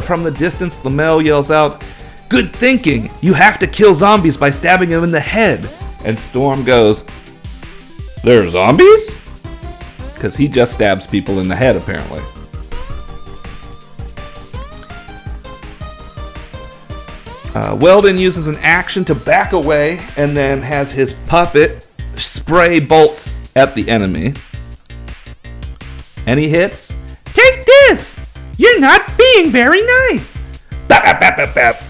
Speaker 1: From the distance, Lamel yells out, "Good thinking! You have to kill zombies by stabbing them in the head." And Storm goes, "They're zombies?" Because he just stabs people in the head, apparently. Weldon uses an action to back away and then has his puppet spray bolts at the enemy. And he hits. "Take this! You're not being very nice!" Bap, bap, bap, bap,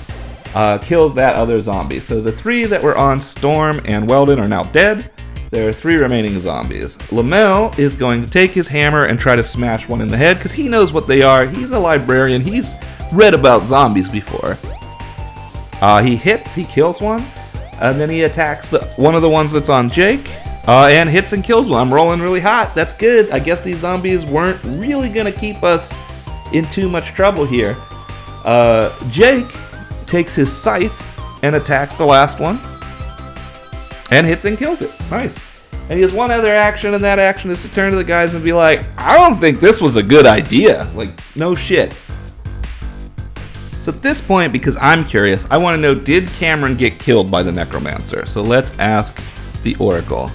Speaker 1: bap. Kills that other zombie. So the 3 that were on Storm and Weldon are now dead. There are 3 remaining zombies. Lamel is going to take his hammer and try to smash one in the head because he knows what they are. He's a librarian. He's read about zombies before. He hits, he kills one, and then he attacks one of the ones that's on Jake, and hits and kills one. I'm rolling really hot. That's good. I guess these zombies weren't really going to keep us in too much trouble here. Jake takes his scythe and attacks the last one, and hits and kills it. Nice. And he has one other action, and that action is to turn to the guys and be like, "I don't think this was a good idea." Like, no shit. So at this point, because I'm curious, I want to know, did Cameron get killed by the Necromancer? So let's ask the Oracle.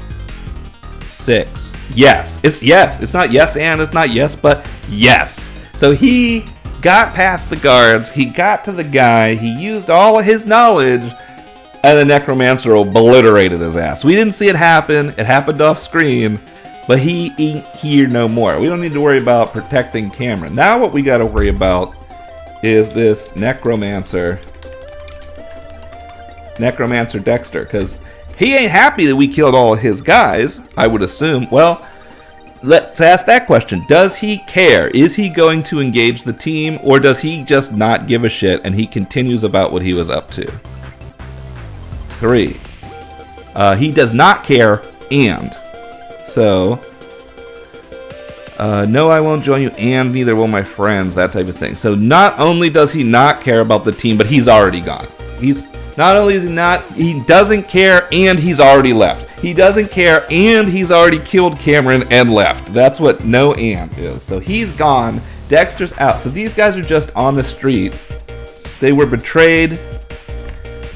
Speaker 1: 6. Yes. It's not yes and, it's not yes, but yes. So he got past the guards, he got to the guy, he used all of his knowledge, and the necromancer obliterated his ass. We didn't see it happen. It happened off screen, but he ain't here no more. We don't need to worry about protecting Cameron. Now what we got to worry about is this necromancer Dexter, because he ain't happy that we killed all of his guys, I would assume. Well, let's ask that question. Does he care? Is he going to engage the team, or does he just not give a shit and he continues about what he was up to? 3. He does not care, and. So, no, I won't join you, and neither will my friends, that type of thing. So not only does he not care about the team, but he's already gone. He doesn't care, and he's already left. He doesn't care, and he's already killed Cameron and left. That's what no and is. So he's gone, Dexter's out. So these guys are just on the street. They were betrayed.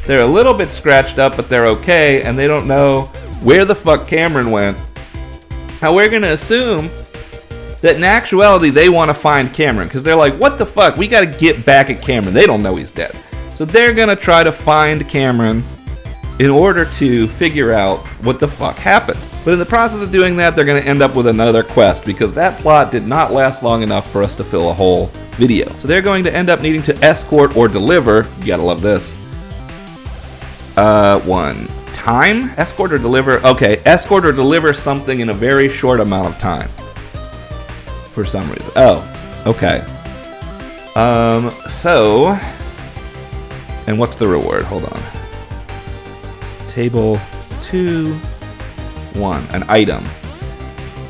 Speaker 1: They're a little bit scratched up, but they're okay, and they don't know where the fuck Cameron went. Now we're going to assume that in actuality they want to find Cameron, because they're like, what the fuck, we got to get back at Cameron. They don't know he's dead. So they're going to try to find Cameron in order to figure out what the fuck happened. But in the process of doing that, they're going to end up with another quest, because that plot did not last long enough for us to fill a whole video. So they're going to end up needing to escort or deliver, you gotta love this, 1. Time? Escort or deliver? Okay, escort or deliver something in a very short amount of time. For some reason. Oh, okay. So, and what's the reward? Hold on. Table 2, 1, an item.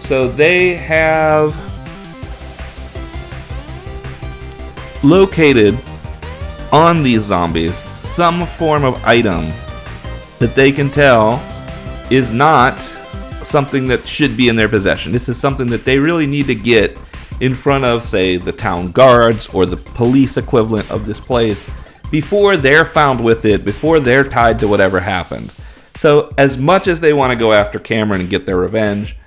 Speaker 1: So they have located on these zombies some form of item that they can tell is not something that should be in their possession. This is something that they really need to get in front of, say, the town guards or the police equivalent of this place before they're found with it, before they're tied to whatever happened. So as much as they want to go after Cameron and get their revenge,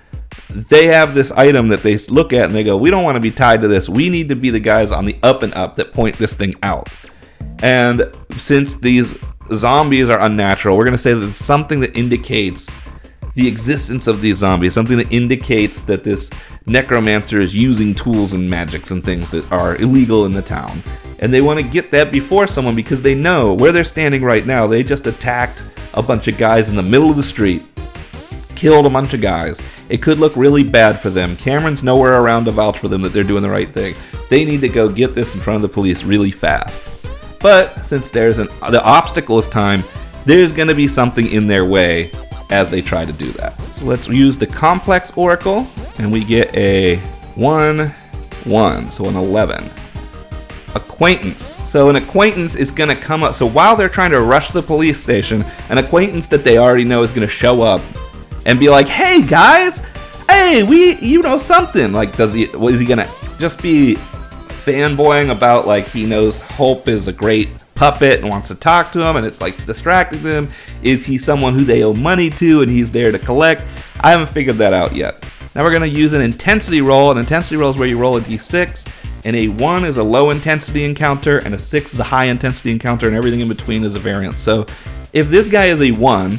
Speaker 1: they have this item that they look at and they go, we don't want to be tied to this. We need to be the guys on the up and up that point this thing out. And since these zombies are unnatural, we're going to say that it's something that indicates the existence of these zombies, something that indicates that this necromancer is using tools and magics and things that are illegal in the town. And they want to get that before someone, because they know where they're standing right now. They just attacked a bunch of guys in the middle of the street, killed a bunch of guys. It could look really bad for them. Cameron's nowhere around to vouch for them that they're doing the right thing. They need to go get this in front of the police really fast. But since the obstacle is time, there's going to be something in their way as they try to do that. So let's use the complex oracle, and we get a 1, 1, so an 11. Acquaintance. So an acquaintance is going to come up. So while they're trying to rush the police station, an acquaintance that they already know is going to show up and be like, hey guys, hey, you know something. Like, is he going to just be fanboying about, like, he knows Hope is a great puppet and wants to talk to him and it's like distracting them? Is he someone who they owe money to and he's there to collect? I haven't figured that out yet. Now we're going to use an intensity roll. An intensity roll is where you roll a d6, and a 1 is a low intensity encounter and a 6 is a high intensity encounter, and everything in between is a variance. So if this guy is a 1,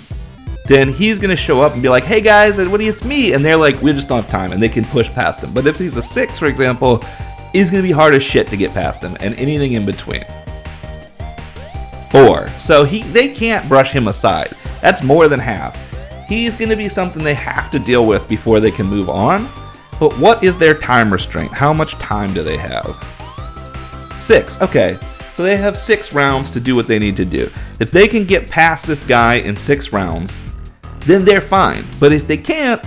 Speaker 1: then he's going to show up and be like, hey guys, it's me, and they're like, we just don't have time, and they can push past him. But if he's a 6, for example, it's going to be hard as shit to get past him, and anything in between. 4. So they can't brush him aside. That's more than half. He's going to be something they have to deal with before they can move on. But what is their time restraint? How much time do they have? 6. Okay. So they have 6 rounds to do what they need to do. If they can get past this guy in 6 rounds, then they're fine. But if they can't,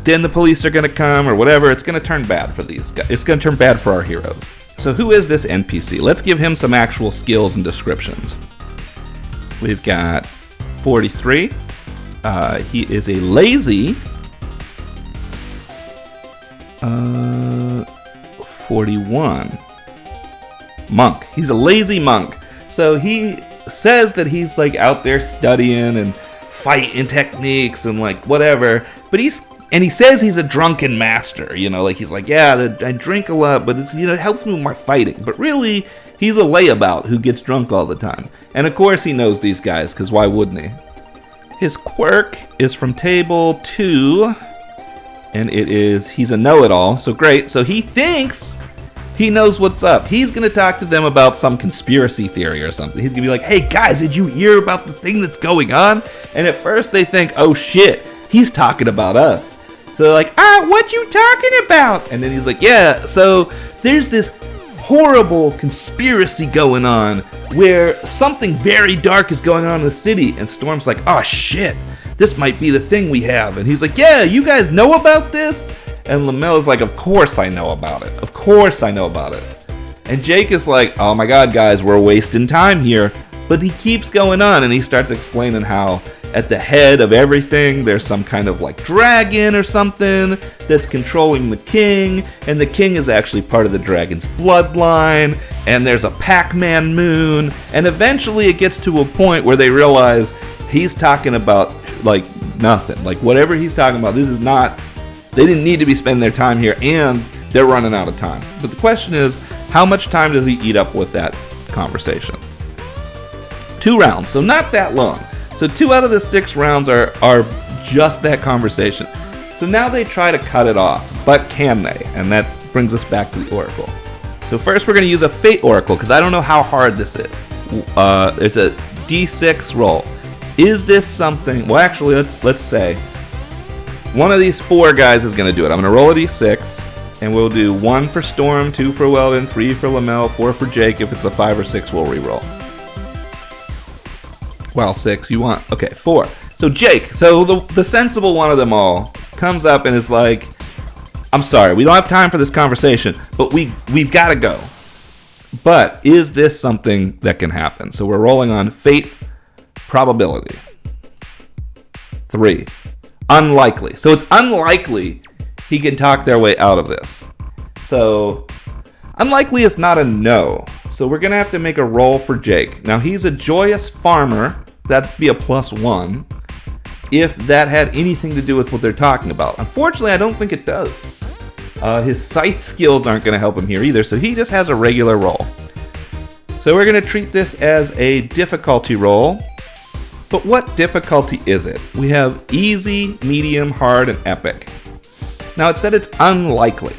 Speaker 1: then the police are going to come or whatever. It's going to turn bad for these guys. It's going to turn bad for our heroes. So who is this NPC? Let's give him some actual skills and descriptions. We've got 43. He is a lazy 41 monk. He's a lazy monk. So he says that he's like out there studying and fighting techniques and like whatever, but he's And he says he's a drunken master, like he's like, yeah, I drink a lot, but it's, it helps me with my fighting. But really, he's a layabout who gets drunk all the time. And of course he knows these guys, because why wouldn't he? His quirk is from table 2, and he's a know-it-all, so great. So he thinks he knows what's up. He's going to talk to them about some conspiracy theory or something. He's going to be like, hey guys, did you hear about the thing that's going on? And at first they think, oh shit, he's talking about us. So they're like, what you talking about? And then he's like, yeah, so there's this horrible conspiracy going on where something very dark is going on in the city. And Storm's like, oh shit, this might be the thing we have. And he's like, yeah, you guys know about this? And Lamel's like, of course I know about it. Of course I know about it. And Jake is like, oh my god, guys, we're wasting time here. But he keeps going on, and he starts explaining how at the head of everything, there's some kind of like dragon or something that's controlling the king, and the king is actually part of the dragon's bloodline, and there's a Pac-Man moon, and eventually it gets to a point where they realize he's talking about like nothing. Like whatever he's talking about, this is not, they didn't need to be spending their time here, and they're running out of time. But the question is, how much time does he eat up with that conversation? 2 rounds, so not that long. So 2 out of the 6 rounds are just that conversation. So now they try to cut it off, but can they? And that brings us back to the Oracle. So first we're going to use a Fate Oracle, because I don't know how hard this is. It's a D6 roll. Is this something, well actually let's say, one of these 4 guys is going to do it. I'm going to roll a D6, and we'll do 1 for Storm, 2 for Weldon, 3 for Lamel, 4 for Jake. If it's a 5 or 6, we'll re-roll. Well, 6 you want. Okay, 4. So Jake, so the sensible one of them all, comes up and is like, I'm sorry, we don't have time for this conversation, but we've got to go. But is this something that can happen? So we're rolling on Fate Probability. 3. Unlikely. So it's unlikely he can talk their way out of this. So unlikely is not a no. So we're going to have to make a roll for Jake. Now he's a joyous farmer. That'd be a +1 if that had anything to do with what they're talking about. Unfortunately, I don't think it does. His scythe skills aren't going to help him here either, so he just has a regular roll. So we're going to treat this as a difficulty roll. But what difficulty is it? We have easy, medium, hard, and epic. Now it said it's unlikely,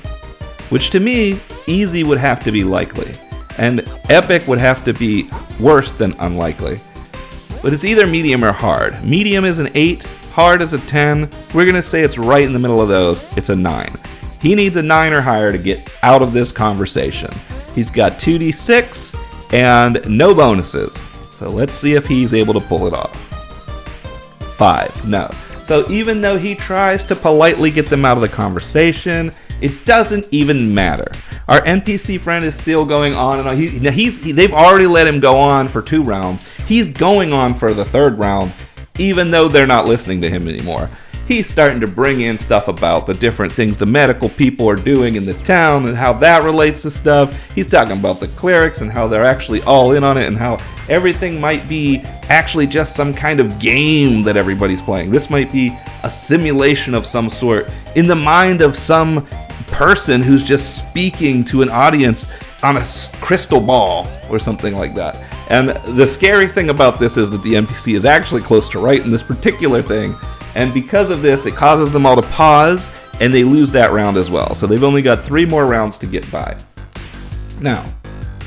Speaker 1: which to me, easy would have to be likely, and epic would have to be worse than unlikely. But it's either medium or hard. Medium is an 8, hard is a 10. We're going to say it's right in the middle of those. It's a 9. He needs a 9 or higher to get out of this conversation. He's got 2d6 and no bonuses. So let's see if he's able to pull it off. 5, no. So even though he tries to politely get them out of the conversation, it doesn't even matter. Our NPC friend is still going on and on. They've already let him go on for 2 rounds. He's going on for the 3rd round, even though they're not listening to him anymore. He's starting to bring in stuff about the different things the medical people are doing in the town and how that relates to stuff. He's talking about the clerics and how they're actually all in on it and how everything might be actually just some kind of game that everybody's playing. This might be a simulation of some sort in the mind of some person who's just speaking to an audience on a crystal ball or something like that. And the scary thing about this is that the NPC is actually close to right in this particular thing, and because of this, it causes them all to pause, and they lose that round as well. So they've only got 3 more rounds to get by. Now,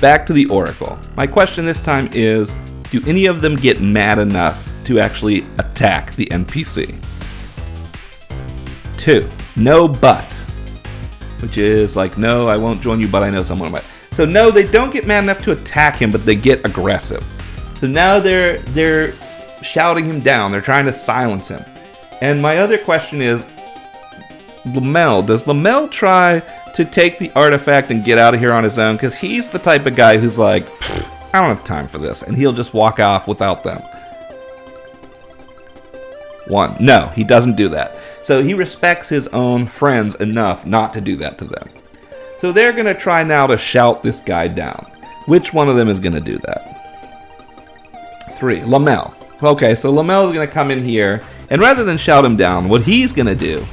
Speaker 1: back to the Oracle. My question this time is, do any of them get mad enough to actually attack the NPC? 2, no but. Which is like, no, I won't join you, but I know someone might. So no, they don't get mad enough to attack him, but they get aggressive. So now they're shouting him down. They're trying to silence him. And my other question is, Lamel, does Lamel try to take the artifact and get out of here on his own? Because he's the type of guy who's like, I don't have time for this, and he'll just walk off without them. 1, no, he doesn't do that. So he respects his own friends enough not to do that to them. So they're going to try now to shout this guy down. Which one of them is going to do that? 3, Lamel. Okay, so Lamel is going to come in here, and rather than shout him down, what he's going to do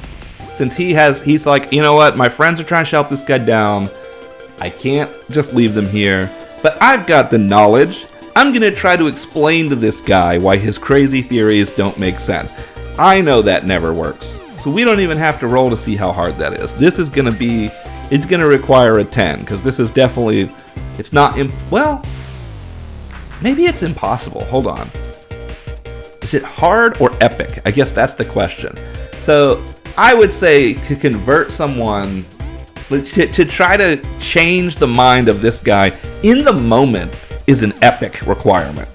Speaker 1: since he's like, you know what, my friends are trying to shout this guy down. I can't just leave them here, but I've got the knowledge. I'm going to try to explain to this guy why his crazy theories don't make sense. I know that never works, so we don't even have to roll to see how hard that is. This is going to be, it's going to require a 10, because this is definitely, it's not, well, maybe it's impossible. Hold on. Is it hard or epic? I guess that's the question. So I would say to convert someone, to try to change the mind of this guy in the moment is an epic requirement.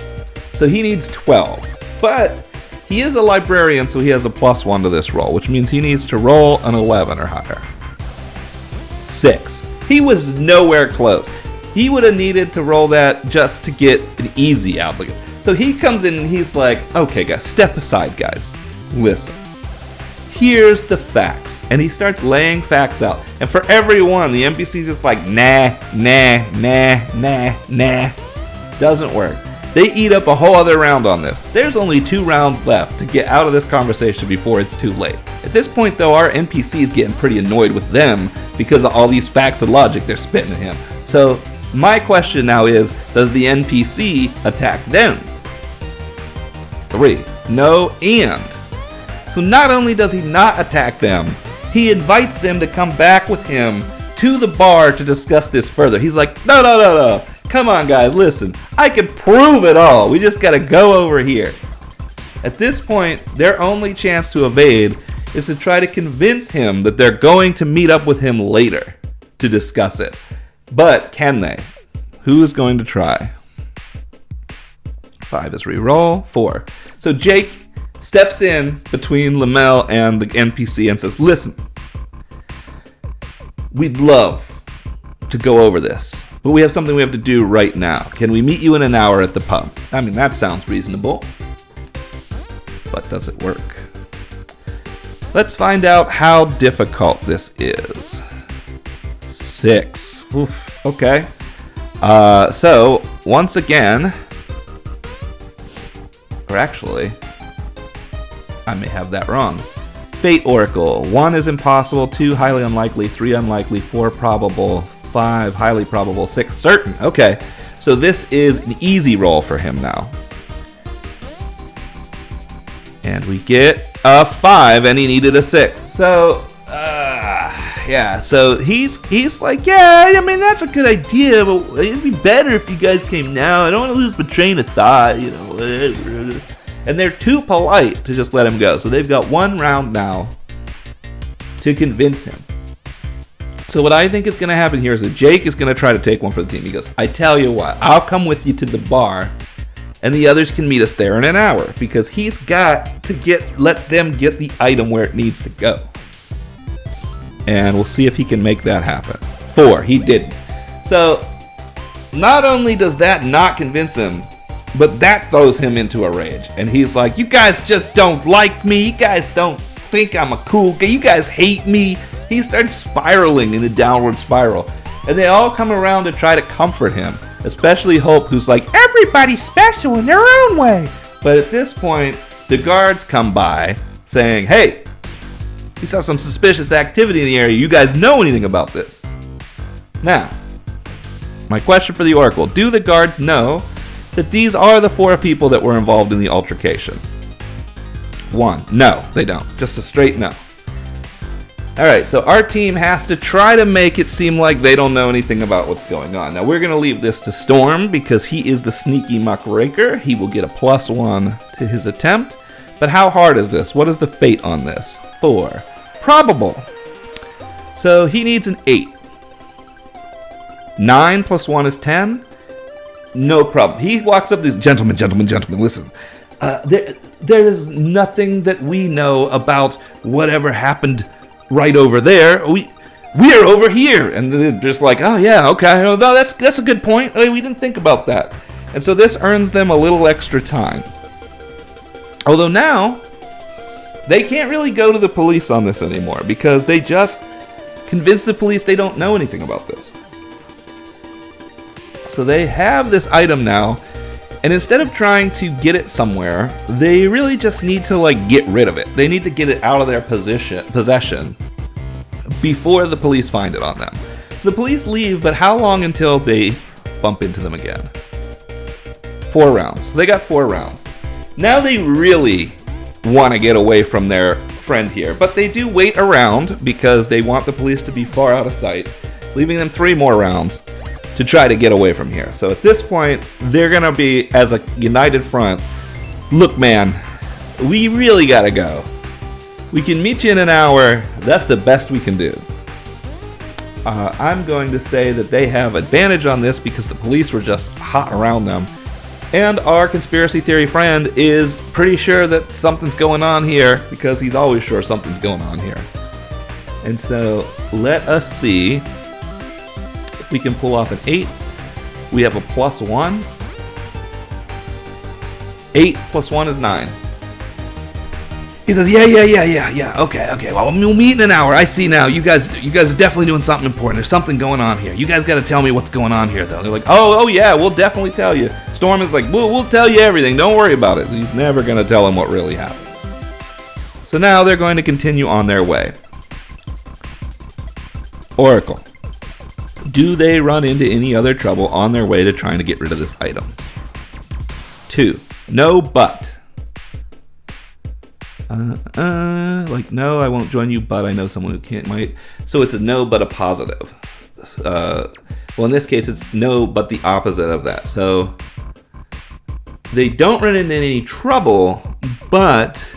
Speaker 1: So he needs 12. But he is a librarian, so he has a +1 to this roll, which means he needs to roll an 11 or higher. 6. He was nowhere close. He would have needed to roll that just to get an easy out. So he comes in and he's like, okay guys, step aside guys. Listen. Here's the facts. And he starts laying facts out. And for everyone, the NPC's just like, nah. Doesn't work. They eat up a whole other round on this. There's only 2 rounds left to get out of this conversation before it's too late. At this point though, our NPC is getting pretty annoyed with them because of all these facts and logic they're spitting at him. So my question now is, does the NPC attack them? 3. No and. So not only does he not attack them, he invites them to come back with him to the bar to discuss this further. He's like, no. Come on guys, listen. I can prove it all. We just gotta go over here. At this point, their only chance to evade is to try to convince him that they're going to meet up with him later to discuss it. But can they? Who is going to try? 5 is reroll. 4. So Jake steps in between Lamel and the NPC and says, listen, we'd love to go over this, but we have something we have to do right now. Can we meet you in an hour at the pub? I mean, that sounds reasonable. But does it work? Let's find out how difficult this is. 6. Oof, okay. So, once again, or actually, I may have that wrong. Fate Oracle. 1 is impossible, 2 highly unlikely, 3 unlikely, 4 probable, 5 highly probable, 6 certain. Okay, so this is an easy roll for him now. And we get a 5, and he needed a 6. So, yeah, so he's like, yeah, I mean, that's a good idea, but it'd be better if you guys came now. I don't want to lose my train of thought, you know. And they're too polite to just let him go. So they've got 1 round now to convince him. So what I think is going to happen here is that Jake is going to try to take one for the team. He goes, I tell you what, I'll come with you to the bar, and the others can meet us there in an hour, because he's got to let them get the item where it needs to go. And we'll see if he can make that happen. 4, he didn't. So not only does that not convince him, but that throws him into a rage. And he's like, you guys just don't like me. You guys don't think I'm a cool guy. You guys hate me. He starts spiraling in a downward spiral. And they all come around to try to comfort him. Especially Hope, who's like, everybody's special in their own way. But at this point, the guards come by saying, hey, we saw some suspicious activity in the area. You guys know anything about this? Now, my question for the Oracle. Do the guards know that these are the 4 people that were involved in the altercation? 1. No, they don't. Just a straight no. Alright, so our team has to try to make it seem like they don't know anything about what's going on. Now we're going to leave this to Storm because he is the sneaky muckraker. He will get a +1 to his attempt. But how hard is this? What is the fate on this? 4. Probable. So he needs an 8. 9 + 1 is 10. No problem. He walks up to these gentlemen, listen. There is nothing that we know about whatever happened right over there. We are over here. And they're just like, oh yeah, okay. No, that's a good point. We didn't think about that. And so this earns them a little extra time. Although now, they can't really go to the police on this anymore because they just convinced the police they don't know anything about this. So they have this item now, and instead of trying to get it somewhere, they really just need to get rid of it. They need to get it out of their possession before the police find it on them. So the police leave, but how long until they bump into them again? 4 rounds. So they got 4 rounds. Now they really want to get away from their friend here, but they do wait around because they want the police to be far out of sight, leaving them 3 more rounds to try to get away from here. So at this point, they're going to be, as a united front, look man, we really got to go. We can meet you in an hour. That's the best we can do. I'm going to say that they have advantage on this because the police were just hot around them. And our conspiracy theory friend is pretty sure that something's going on here because he's always sure something's going on here. And so let us see if we can pull off an 8. We have a +1. 8 + 1 is 9. He says, yeah. Okay. Well, we'll meet in an hour. I see now. You guys are definitely doing something important. There's something going on here. You guys got to tell me what's going on here, though. They're like, oh yeah, we'll definitely tell you. Storm is like, we'll tell you everything. Don't worry about it. He's never going to tell him what really happened. So now they're going to continue on their way. Oracle. Do they run into any other trouble on their way to trying to get rid of this item? 2. No, but. Like, no, I won't join you, but I know someone who might. So it's a no, but a positive. Well, in this case, it's no, but the opposite of that. So they don't run into any trouble, but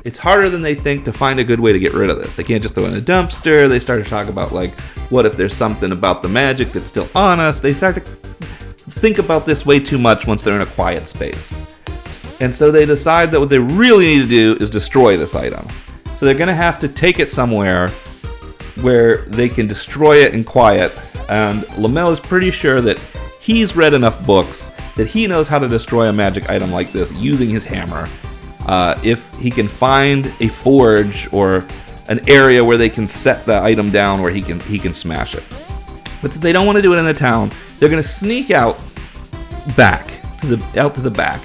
Speaker 1: it's harder than they think to find a good way to get rid of this. They can't just throw it in a dumpster. They start to talk about, like, what if there's something about the magic that's still on us? They start to think about this way too much once they're in a quiet space. And so they decide that what they really need to do is destroy this item. So they're going to have to take it somewhere where they can destroy it in quiet. And Lamel is pretty sure that he's read enough books that he knows how to destroy a magic item like this using his hammer. If he can find a forge or an area where they can set the item down where he can smash it. But since they don't want to do it in the town, they're going to sneak out to the back.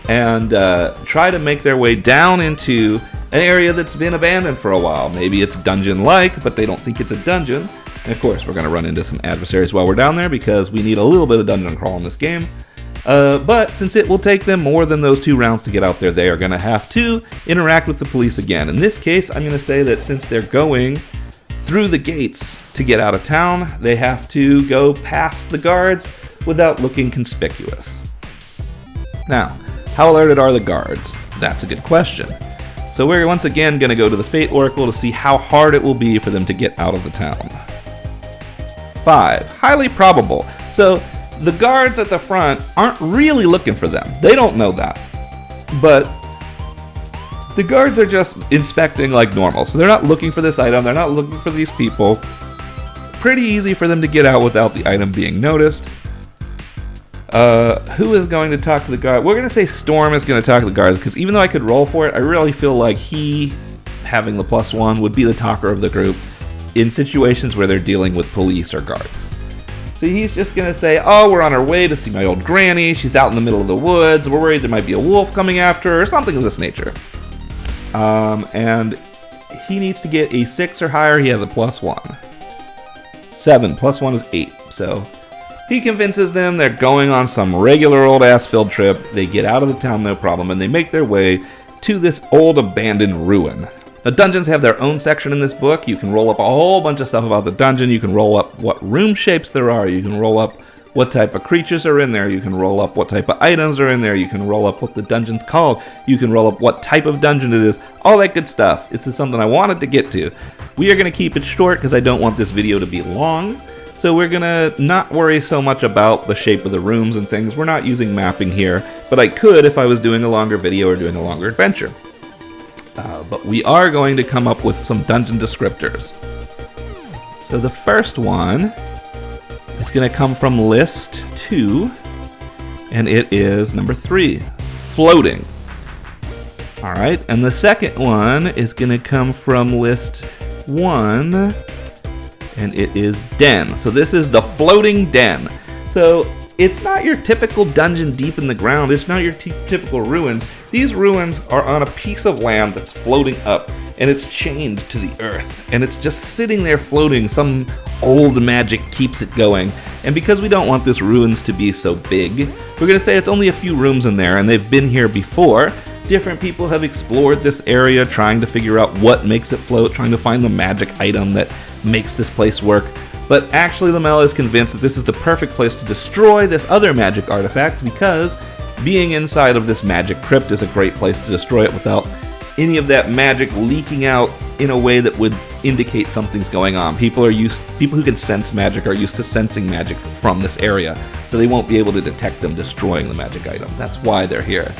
Speaker 1: And try to make their way down into an area that's been abandoned for a while. Maybe it's dungeon-like, but they don't think it's a dungeon. And of course, we're going to run into some adversaries while we're down there because we need a little bit of dungeon crawl in this game. But since it will take them more than those 2 rounds to get out there, they are going to have to interact with the police again. In this case, I'm going to say that since they're going through the gates to get out of town, they have to go past the guards without looking conspicuous. Now, how alerted are the guards? That's a good question. So we're once again going to go to the Fate Oracle to see how hard it will be for them to get out of the town. 5. Highly probable. So the guards at the front aren't really looking for them. They don't know that. But the guards are just inspecting like normal. So they're not looking for this item. They're not looking for these people. Pretty easy for them to get out without the item being noticed. Who is going to talk to the guard? We're going to say Storm is going to talk to the guards, because even though I could roll for it, I really feel like he, having the +1, would be the talker of the group in situations where they're dealing with police or guards. So he's just going to say, oh, we're on our way to see my old granny. She's out in the middle of the woods. We're worried there might be a wolf coming after her, or something of this nature. And he needs to get a 6 or higher. He has a +1. 7 +1 is 8, so he convinces them they're going on some regular old ass field trip. They get out of the town no problem, and they make their way to this old abandoned ruin. Now, dungeons have their own section in this book. You can roll up a whole bunch of stuff about the dungeon. You can roll up what room shapes there are. You can roll up what type of creatures are in there. You can roll up what type of items are in there. You can roll up what the dungeon's called. You can roll up what type of dungeon it is. All that good stuff. This is something I wanted to get to. We are going to keep it short because I don't want this video to be long. So we're going to not worry so much about the shape of the rooms and things. We're not using mapping here, but I could if I was doing a longer video or doing a longer adventure. But we are going to come up with some dungeon descriptors. So the first one is going to come from list 2, and it is number 3, floating. All right, and the second one is going to come from list 1, and it is den. So this is the floating den. So it's not your typical dungeon deep in the ground. It's not your typical ruins. These ruins are on a piece of land that's floating up. and it's chained to the earth, and it's just sitting there floating. Some old magic keeps it going, and because we don't want this ruins to be so big, we're going to say it's only a few rooms in there, and they've been here before. Different people have explored this area, trying to figure out what makes it float, trying to find the magic item that makes this place work. But actually, Lamella is convinced that this is the perfect place to destroy this other magic artifact, because being inside of this magic crypt is a great place to destroy it without any of that magic leaking out in a way that would indicate something's going on. People who can sense magic are used to sensing magic from this area, so they won't be able to detect them destroying the magic item. That's why they're here.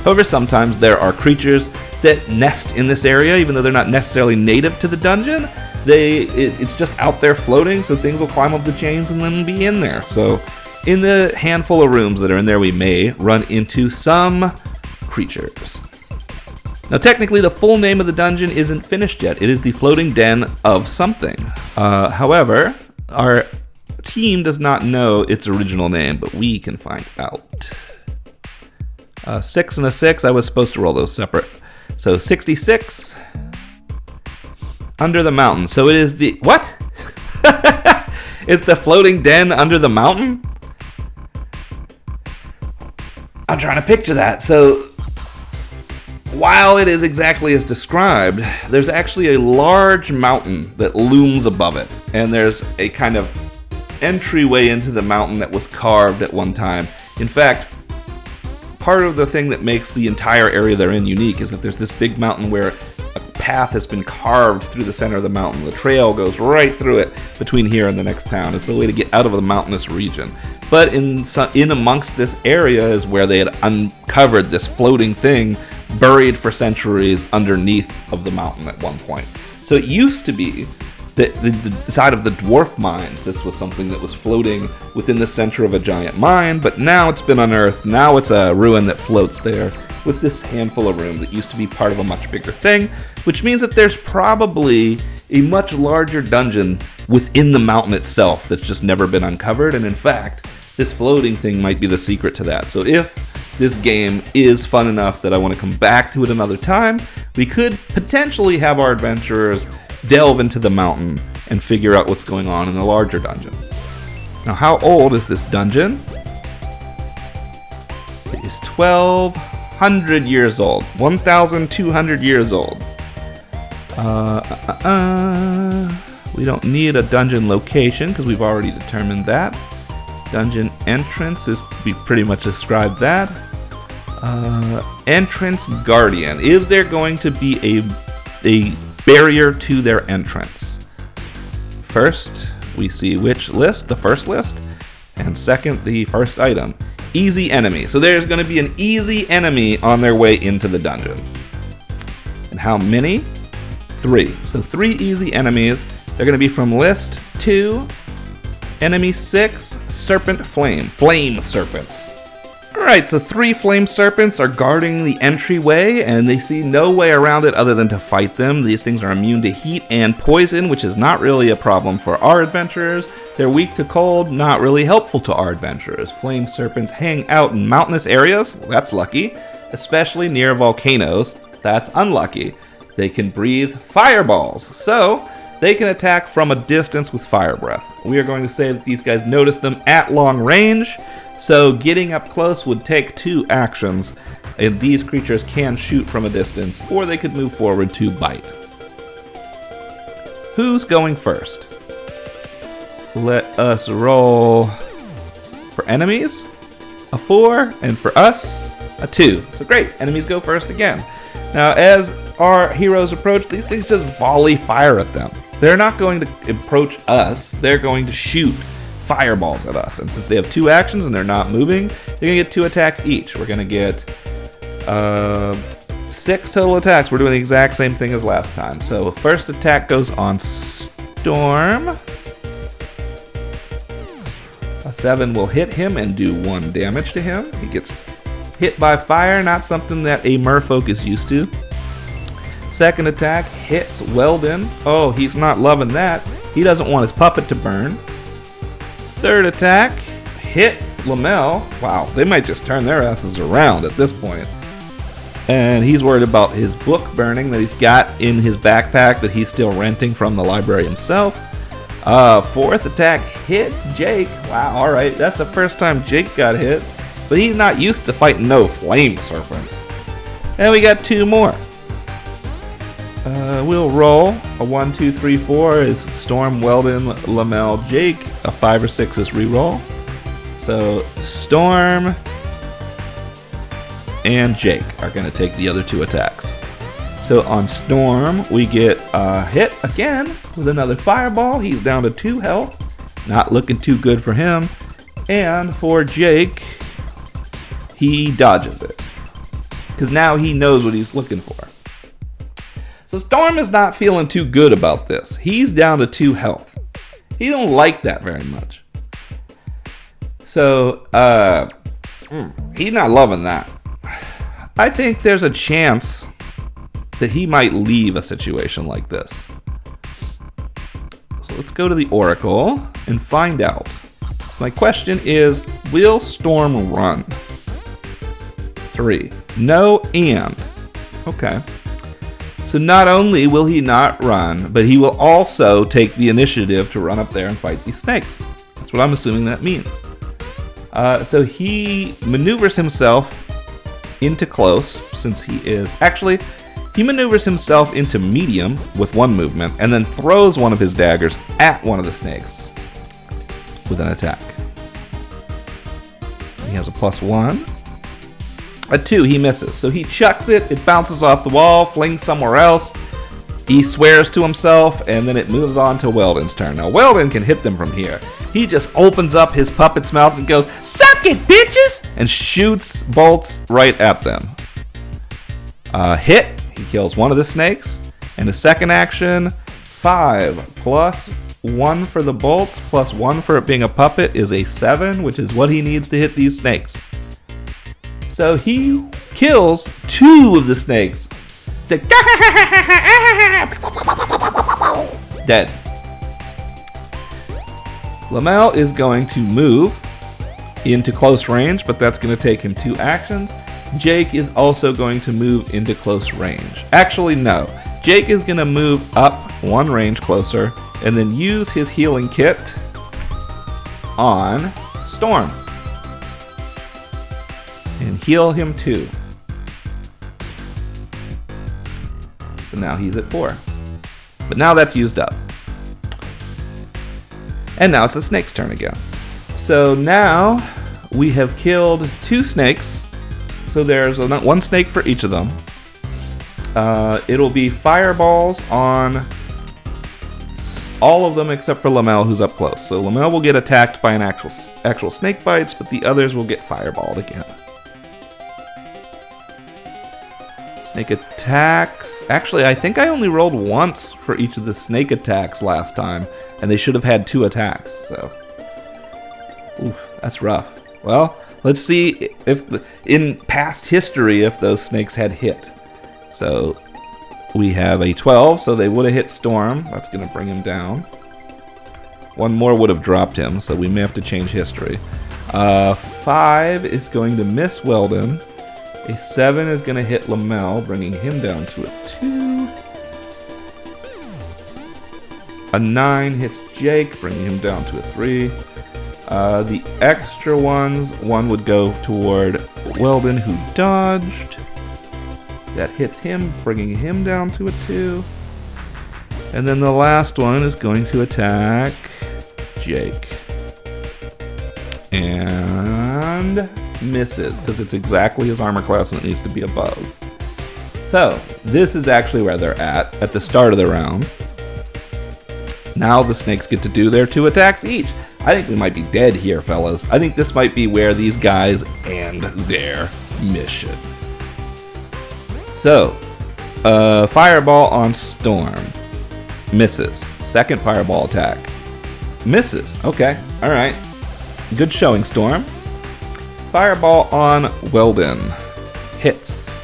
Speaker 1: However, sometimes there are creatures that nest in this area, even though they're not necessarily native to the dungeon. It's just out there floating, so things will climb up the chains and then be in there. So in the handful of rooms that are in there, we may run into some creatures. Now, technically, the full name of the dungeon isn't finished yet. It is the Floating Den of something. However, our team does not know its original name, but we can find out. 6 and a 6, I was supposed to roll those separate. So 66, Under the Mountain. So it is the, what? It's the Floating Den Under the Mountain? I'm trying to picture that. So while it is exactly as described, there's actually a large mountain that looms above it. And there's a kind of entryway into the mountain that was carved at one time. In fact, part of the thing that makes the entire area they're in unique is that there's this big mountain where a path has been carved through the center of the mountain. The trail goes right through it between here and the next town. It's the way to get out of the mountainous region. But in amongst this area is where they had uncovered this floating thing buried for centuries underneath of the mountain at one point. So it used to be that the side of the dwarf mines, this was something that was floating within the center of a giant mine, but now it's been unearthed. Now it's a ruin that floats there with this handful of rooms. It used to be part of a much bigger thing, which means that there's probably a much larger dungeon within the mountain itself that's just never been uncovered. And in fact, this floating thing might be the secret to that. So if this game is fun enough that I want to come back to it another time, we could potentially have our adventurers delve into the mountain and figure out what's going on in the larger dungeon. Now, how old is this dungeon? It is 1,200 years old. 1,200 years old. We don't need a dungeon location because we've already determined that. Dungeon entrance is, we pretty much described that. Entrance guardian. Is there going to be a barrier to their entrance? First, we see which list, the first list, and second, the first item. Easy enemy. So there's going to be an easy enemy on their way into the dungeon. And how many? 3. So 3 easy enemies. They're going to be from list 2, enemy 6, serpent flame. Flame serpents. Alright, so 3 flame serpents are guarding the entryway, and they see no way around it other than to fight them. These things are immune to heat and poison, which is not really a problem for our adventurers. They're weak to cold, not really helpful to our adventurers. Flame serpents hang out in mountainous areas. Well, that's lucky. Especially near volcanoes. That's unlucky. They can breathe fireballs, so they can attack from a distance with fire breath. We are going to say that these guys notice them at long range. So getting up close would take 2 actions, and these creatures can shoot from a distance, or they could move forward to bite. Who's going first? Let us roll for enemies, a 4, and for us, a 2. So great, enemies go first again. Now as our heroes approach, these things just volley fire at them. They're not going to approach us, they're going to shoot fireballs at us, and since they have 2 actions and they're not moving, they're gonna get 2 attacks each. We're gonna get 6 total attacks. We're doing the exact same thing as last time. So first attack goes on Storm. A 7 will hit him and do 1 damage to him. He gets hit by fire, not something that a merfolk is used to. Second attack hits Weldon. Oh, he's not loving that. He doesn't want his puppet to burn. Third attack hits Lamel. Wow, they might just turn their asses around at this point. And he's worried about his book burning that he's got in his backpack that he's still renting from the library himself. Fourth attack hits Jake. Wow, alright, that's the first time Jake got hit. But he's not used to fighting no flame serpents. And we got 2 more. We'll roll. A 1, 2, 3, 4 is Storm, Weldon, Lamel, Jake. A 5 or 6 is reroll. So Storm and Jake are going to take the other 2 attacks. So on Storm, we get a hit again with another fireball. He's down to 2 health. Not looking too good for him. And for Jake, he dodges it. Because now he knows what he's looking for. So Storm is not feeling too good about this. He's down to 2 health. He don't like that very much. So, he's not loving that. I think there's a chance that he might leave a situation like this. So let's go to the Oracle and find out. So my question is, will Storm run? 3. No and. Okay. So not only will he not run, but he will also take the initiative to run up there and fight these snakes. That's what I'm assuming that means. So he maneuvers himself into close, since he is... Actually, he maneuvers himself into medium with 1 movement, and then throws one of his daggers at one of the snakes with an attack. He has a +1. A 2, he misses. So he chucks it, it bounces off the wall, flings somewhere else. He swears to himself, and then it moves on to Weldon's turn. Now, Weldon can hit them from here. He just opens up his puppet's mouth and goes, "Suck it, bitches!" and shoots bolts right at them. Hit, he kills one of the snakes. And a second action, 5 plus 1 for the bolts, plus 1 for it being a puppet is a 7, which is what he needs to hit these snakes. So he kills 2 of the snakes. Dead. Lamel is going to move into close range, but that's going to take him 2 actions. Jake is also going to move into close range. Actually, no. Jake is going to move up 1 range closer and then use his healing kit on Storm. And heal him 2. So now he's at 4. But now that's used up. And now it's the snake's turn again. So now we have killed 2 snakes. So there's 1 snake for each of them. It'll be fireballs on all of them except for Lamel, who's up close. So Lamel will get attacked by an actual snake bites, but the others will get fireballed again. Snake attacks. Actually, I think I only rolled once for each of the snake attacks last time, and they should have had 2 attacks, so. Oof, that's rough. Well, let's see if in past history if those snakes had hit. So we have a 12, so they would have hit Storm. That's going to bring him down. 1 more would have dropped him, so we may have to change history. 5 is going to miss Weldon. A 7 is going to hit Lamel, bringing him down to a 2. A 9 hits Jake, bringing him down to a 3. The extra ones, 1 would go toward Weldon, who dodged. That hits him, bringing him down to a 2. And then the last one is going to attack Jake. And misses, because it's exactly his armor class and it needs to be above. So, this is actually where they're at the start of the round. Now the snakes get to do their 2 attacks each. I think we might be dead here, fellas. I think this might be where these guys end their mission. So, fireball on Storm. Misses. Second fireball attack. Misses. Okay, alright. Good showing, Storm. Fireball on Weldon. Hits.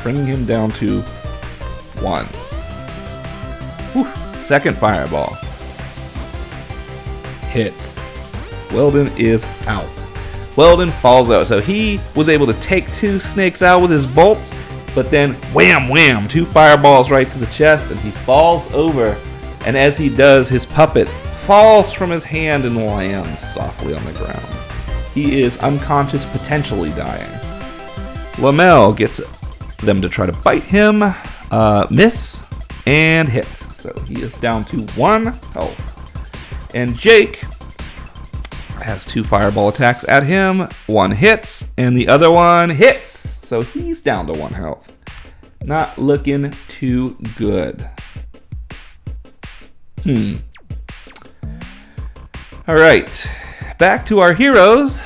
Speaker 1: Bringing him down to 1. Whew. Second fireball. Hits. Weldon is out. Weldon falls out. So he was able to take 2 snakes out with his bolts, But then, wham, wham, 2 fireballs right to the chest, and he falls over. And as he does, his puppet falls from his hand and lands softly on the ground. He is unconscious, potentially dying. Lamel gets them to try to bite him, miss, and hit. So he is down to 1 health. And Jake has 2 fireball attacks at him. 1 hits, and the other one hits. So he's down to 1 health. Not looking too good. Alright, back to our heroes.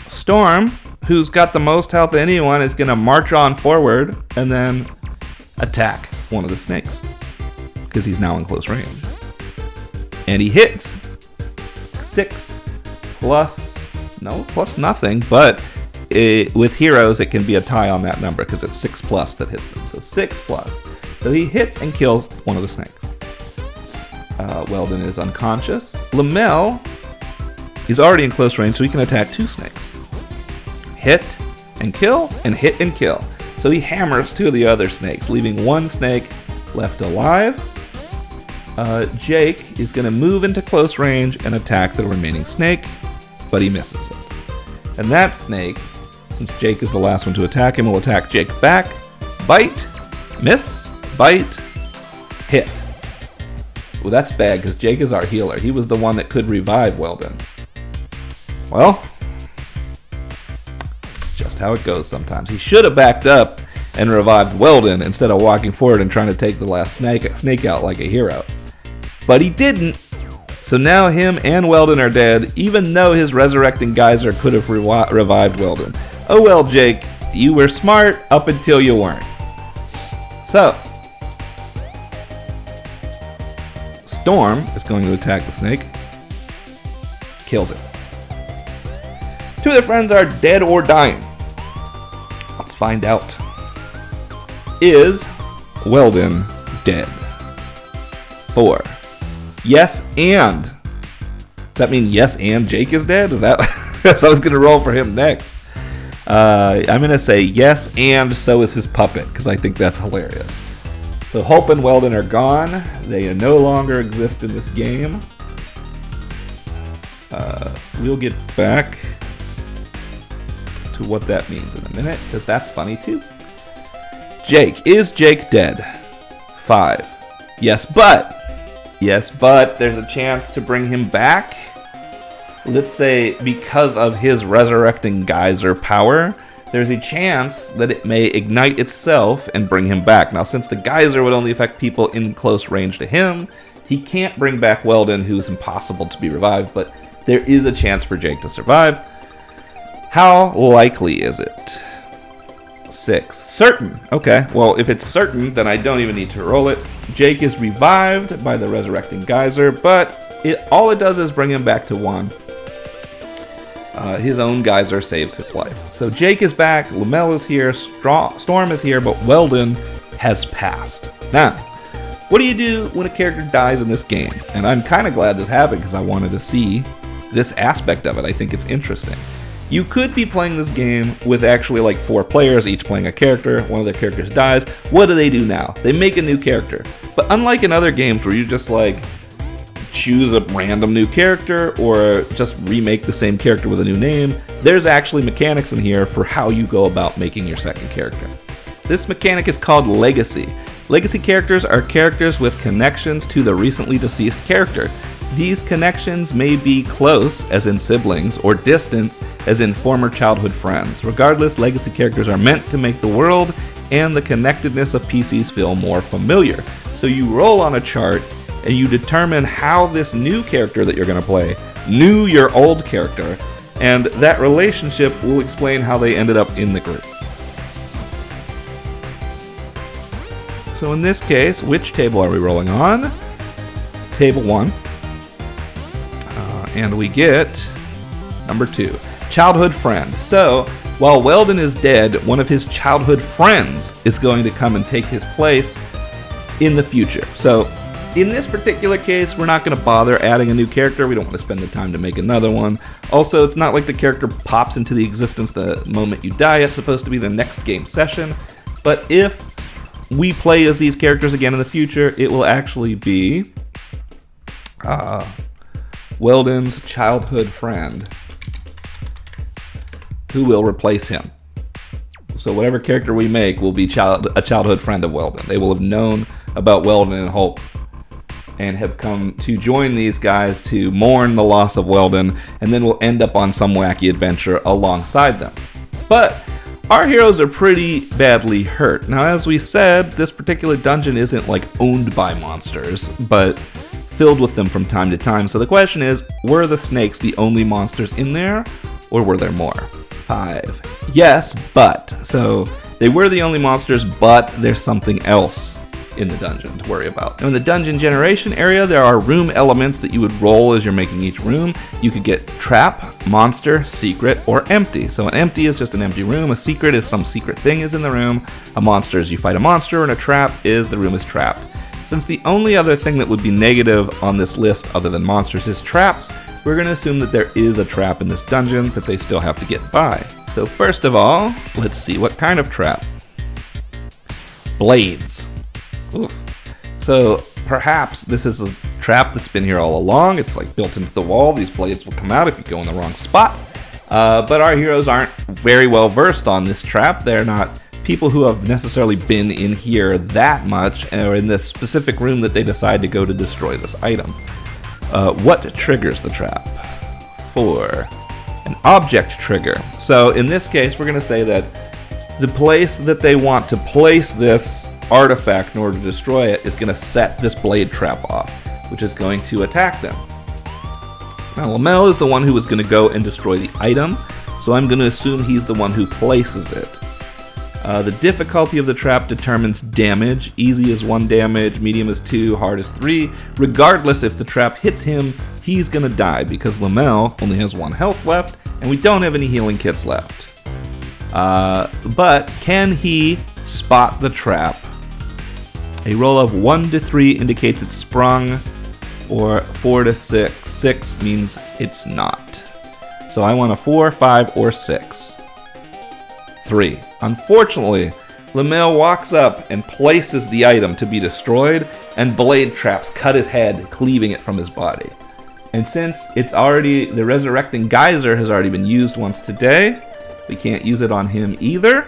Speaker 1: Storm, who's got the most health of anyone, is going to march on forward and then attack one of the snakes, because he's now in close range. And he hits. 6 plus nothing, but with heroes it can be a tie on that number because it's 6 plus that hits them. So 6 plus. So he hits and kills one of the snakes. Weldon is unconscious. Lamel is already in close range, so he can attack 2 snakes. Hit and kill, and hit and kill. So he hammers 2 of the other snakes, leaving 1 snake left alive. Jake is going to move into close range and attack the remaining snake, but he misses it. And that snake, since Jake is the last one to attack him, will attack Jake back. Bite, miss, bite, hit. Well, that's bad because Jake is our healer. He was the one that could revive Weldon. Well, just how it goes sometimes. He should have backed up and revived Weldon instead of walking forward and trying to take the last snake out like a hero. But he didn't. So now him and Weldon are dead, even though his resurrecting geyser could have revived Weldon. Oh well, Jake, you were smart up until you weren't. So, Storm is going to attack the snake. Kills it. 2 of their friends are dead or dying. Let's find out. Is Weldon dead? 4. Yes, and. Does that mean yes, and Jake is dead? Is that? So I was going to roll for him next. I'm going to say yes, and so is his puppet, because I think that's hilarious. So Hope and Weldon are gone. They no longer exist in this game. We'll get back to what that means in a minute, because that's funny too. Jake. Is Jake dead? 5. Yes, but there's a chance to bring him back. Let's say because of his resurrecting geyser power, there's a chance that it may ignite itself and bring him back. Now, since the geyser would only affect people in close range to him, he can't bring back Weldon, who's impossible to be revived, but there is a chance for Jake to survive. How likely is it? 6. Certain. Okay, well, if it's certain, then I don't even need to roll it. Jake is revived by the resurrecting geyser, but all it does is bring him back to 1. His own geyser saves his life. So Jake is back, Lamel is here, Storm is here, but Weldon has passed. Now, what do you do when a character dies in this game? And I'm kind of glad this happened because I wanted to see this aspect of it. I think it's interesting. You could be playing this game with actually like 4 players, each playing a character. One of their characters dies. What do they do now? They make a new character. But unlike in other games where you just like choose a random new character or just remake the same character with a new name, there's actually mechanics in here for how you go about making your second character. This mechanic is called Legacy. Legacy characters are characters with connections to the recently deceased character. These connections may be close, as in siblings, or distant, as in former childhood friends. Regardless, legacy characters are meant to make the world and the connectedness of PCs feel more familiar. So you roll on a chart and you determine how this new character that you're going to play knew your old character, and that relationship will explain how they ended up in the group. So in this case, which table are we rolling on? Table 1. And we get number 2, childhood friend. So while Weldon is dead, one of his childhood friends is going to come and take his place in the future. So In this particular case, we're not going to bother adding a new character. We don't want to spend the time to make another one. Also, it's not like the character pops into the existence the moment you die. It's supposed to be the next game session. But if we play as these characters again in the future, it will actually be Weldon's childhood friend who will replace him. So whatever character we make will be a childhood friend of Weldon. They will have known about Weldon and Hope and have come to join these guys to mourn the loss of Weldon, and then we'll end up on some wacky adventure alongside them. But our heroes are pretty badly hurt. Now, as we said, this particular dungeon isn't like owned by monsters, but filled with them from time to time. So the question is, were the snakes the only monsters in there, or were there more? 5. Yes, but. So they were the only monsters, but there's something else in the dungeon to worry about. Now, in the dungeon generation area, there are room elements that you would roll as you're making each room. You could get trap, monster, secret, or empty. So an empty is just an empty room. A secret is some secret thing is in the room. A monster is you fight a monster, and a trap is the room is trapped. Since the only other thing that would be negative on this list other than monsters is traps, we're going to assume that there is a trap in this dungeon that they still have to get by. So first of all, let's see what kind of trap. Blades. Oof. So perhaps this is a trap that's been here all along. It's like built into the wall. These blades will come out if you go in the wrong spot. But our heroes aren't very well versed on this trap. They're not people who have necessarily been in here that much, or in this specific room that they decide to go to destroy this item. What triggers the trap? 4. An object trigger. So in this case, we're going to say that the place that they want to place this artifact in order to destroy it is going to set this blade trap off, which is going to attack them. Now, Lamel is the one who is going to go and destroy the item, so I'm going to assume he's the one who places it. The difficulty of the trap determines damage. Easy is 1 damage, medium is 2, hard is 3. Regardless, if the trap hits him, he's going to die because Lamel only has 1 health left, and we don't have any healing kits left. But can he spot the trap? A roll of 1 to 3 indicates it's sprung, or 4 to 6. 6 means it's not. So I want a 4, 5, or 6. 3. Unfortunately, Lamel walks up and places the item to be destroyed, and blade traps cut his head, cleaving it from his body. And since it's already, the resurrecting geyser has already been used once today, we can't use it on him either.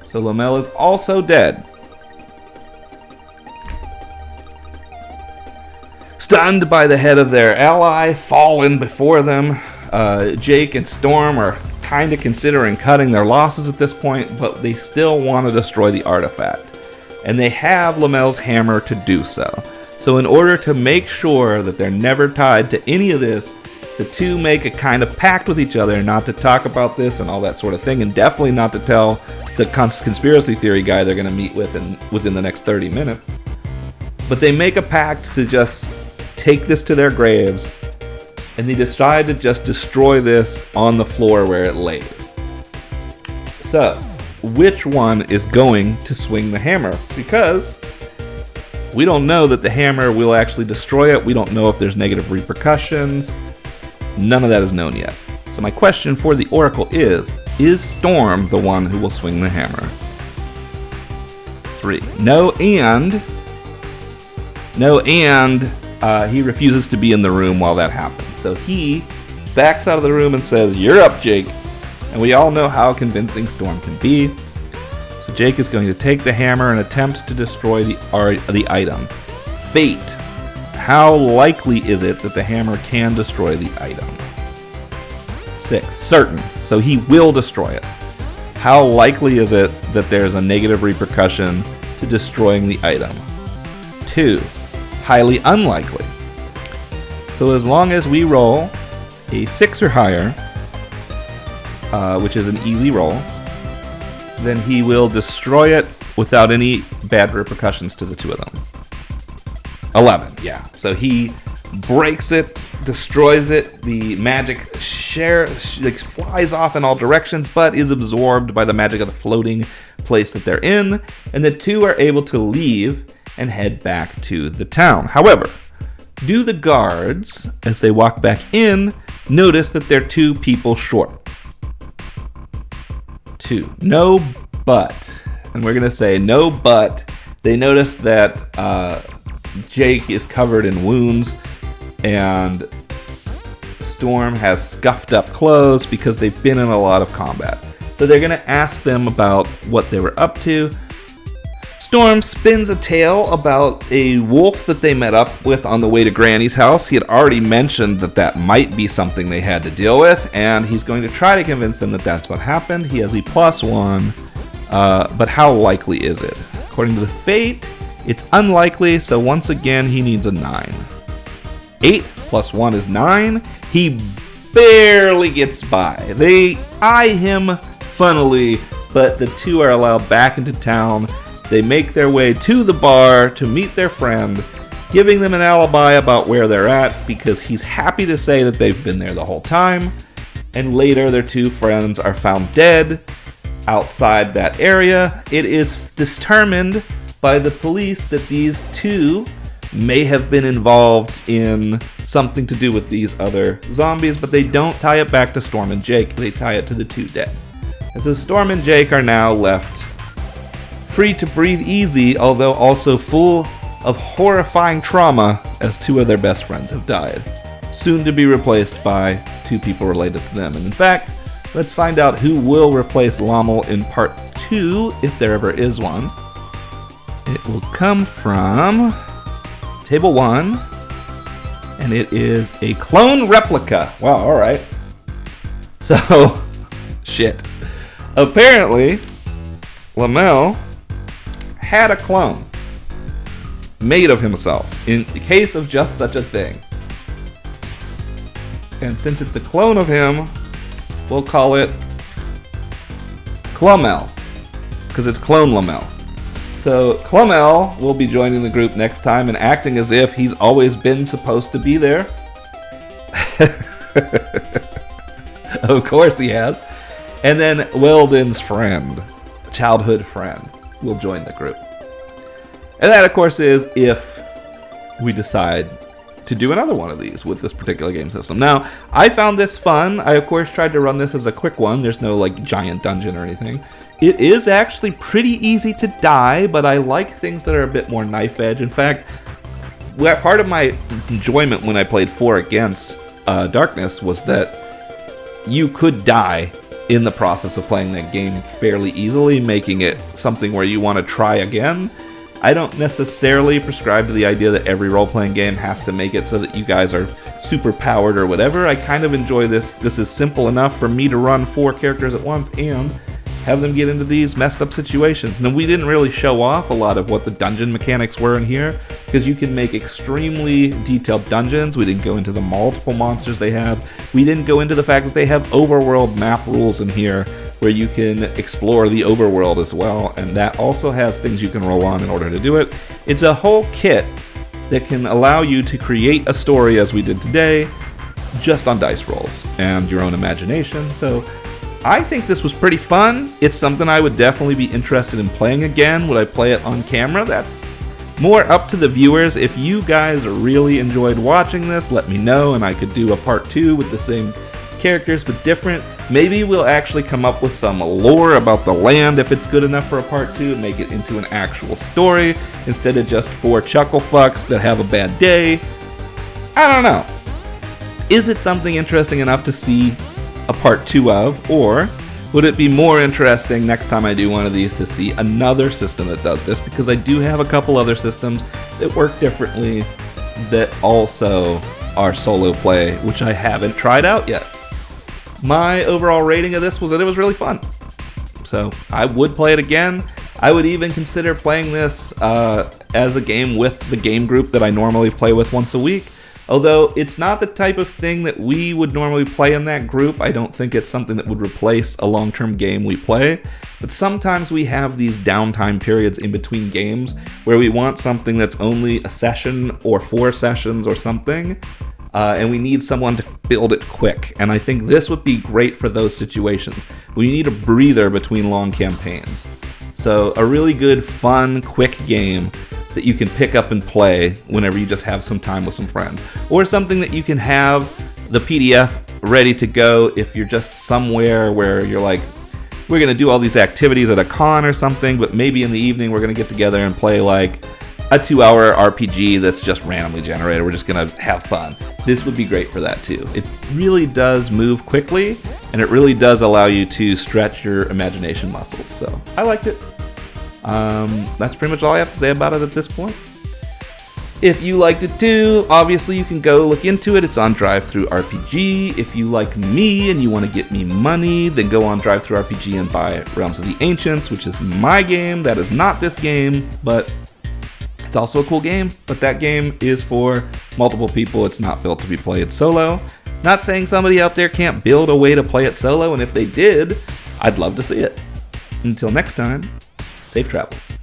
Speaker 1: So Lamel is also dead. Stunned by the head of their ally, fallen before them, Jake and Storm are kind of considering cutting their losses at this point, but they still want to destroy the artifact. And they have Lamel's hammer to do so. So in order to make sure that they're never tied to any of this, the two make a kind of pact with each other not to talk about this and all that sort of thing, and definitely not to tell the conspiracy theory guy they're going to meet with within the next 30 minutes. But they make a pact to just take this to their graves, and they decide to just destroy this on the floor where it lays. So, which one is going to swing the hammer? Because we don't know that the hammer will actually destroy it. We don't know if there's negative repercussions. None of that is known yet. So my question for the Oracle is Storm the one who will swing the hammer? 3. No, and he refuses to be in the room while that happens. So he backs out of the room and says, "You're up, Jake." And we all know how convincing Storm can be. So Jake is going to take the hammer and attempt to destroy the item. Fate. How likely is it that the hammer can destroy the item? 6. Certain. So he will destroy it. How likely is it that there's a negative repercussion to destroying the item? 2. Highly unlikely. So as long as we roll a 6 or higher, which is an easy roll, then he will destroy it without any bad repercussions to the two of them. 11, yeah. So he breaks it, destroys it. The magic flies off in all directions, but is absorbed by the magic of the floating place that they're in. And the two are able to leave and head back to the town. However, do the guards, as they walk back in, notice that they're 2 people short? 2. No, but. And we're going to say no, but. They notice that Jake is covered in wounds and Storm has scuffed up clothes because they've been in a lot of combat. So they're going to ask them about what they were up to. Storm spins a tale about a wolf that they met up with on the way to Granny's house. He had already mentioned that that might be something they had to deal with, and he's going to try to convince them that that's what happened. He has a +1, but how likely is it? According to the fate, it's unlikely, so once again, he needs a 9. 8 + 1 is 9. He barely gets by. They eye him funnily, but the 2 are allowed back into town. They make their way to the bar to meet their friend, giving them an alibi about where they're at because he's happy to say that they've been there the whole time. And later, their 2 friends are found dead outside that area. It is determined by the police that these 2 may have been involved in something to do with these other zombies, but they don't tie it back to Storm and Jake. They tie it to the 2 dead. And so Storm and Jake are now left free to breathe easy, although also full of horrifying trauma as 2 of their best friends have died, soon to be replaced by 2 people related to them. And in fact, let's find out who will replace Lommel in part 2, if there ever is one. It will come from Table 1, and it is a clone replica. Wow, alright. So, shit. Apparently, Lamel had a clone made of himself in the case of just such a thing. And since it's a clone of him, we'll call it Clomel, because it's Clone Lamel. So Clomel will be joining the group next time and acting as if he's always been supposed to be there. Of course he has. And then Weldon's friend, childhood friend, will join the group. And that, of course, is if we decide to do another one of these with this particular game system. Now, I found this fun. I, of course, tried to run this as a quick one. There's no, like, giant dungeon or anything. It is actually pretty easy to die, but I like things that are a bit more knife edge. In fact, part of my enjoyment when I played 4 Against Darkness was that you could die in the process of playing that game fairly easily, making it something where you want to try again. I don't necessarily prescribe to the idea that every role-playing game has to make it so that you guys are super powered or whatever. I kind of enjoy this. This is simple enough for me to run 4 characters at once and have them get into these messed up situations. Now, we didn't really show off a lot of what the dungeon mechanics were in here, because you can make extremely detailed dungeons. We didn't go into the multiple monsters they have. We didn't go into the fact that they have overworld map rules in here, where you can explore the overworld as well, and that also has things you can roll on in order to do it. It's a whole kit that can allow you to create a story, as we did today, just on dice rolls and your own imagination. So I think this was pretty fun. It's something I would definitely be interested in playing again. Would I play it on camera? That's more up to the viewers. If you guys really enjoyed watching this, let me know, and I could do a part 2 with the same characters but different. Maybe we'll actually come up with some lore about the land if it's good enough for a part 2 and make it into an actual story instead of just 4 chuckle fucks that have a bad day. I don't know. Is it something interesting enough to see a part 2 of, or would it be more interesting next time I do one of these to see another system that does this? Because I do have a couple other systems that work differently that also are solo play, which I haven't tried out yet. My overall rating of this was that it was really fun. So I would play it again. I would even consider playing this as a game with the game group that I normally play with once a week. Although it's not the type of thing that we would normally play in that group. I don't think it's something that would replace a long-term game we play. But sometimes we have these downtime periods in between games where we want something that's only a session or 4 sessions or something. And we need someone to build it quick. And I think this would be great for those situations. We need a breather between long campaigns. So a really good, fun, quick game that you can pick up and play whenever you just have some time with some friends, or something that you can have the PDF ready to go if you're just somewhere where you're like, we're going to do all these activities at a con or something, but maybe in the evening we're going to get together and play like a 2-hour RPG that's just randomly generated. We're just going to have fun. This would be great for that too. It really does move quickly, and it really does allow you to stretch your imagination muscles. So I liked it. That's pretty much all I have to say about it at this point. If you liked it too, obviously you can go look into it. It's on DriveThruRPG. If you like me and you want to get me money, then go on DriveThruRPG and buy Realms of the Ancients, which is my game. That is not this game, but it's also a cool game. But that game is for multiple people. It's not built to be played solo. Not saying somebody out there can't build a way to play it solo, and if they did, I'd love to see it. Until next time, safe travels.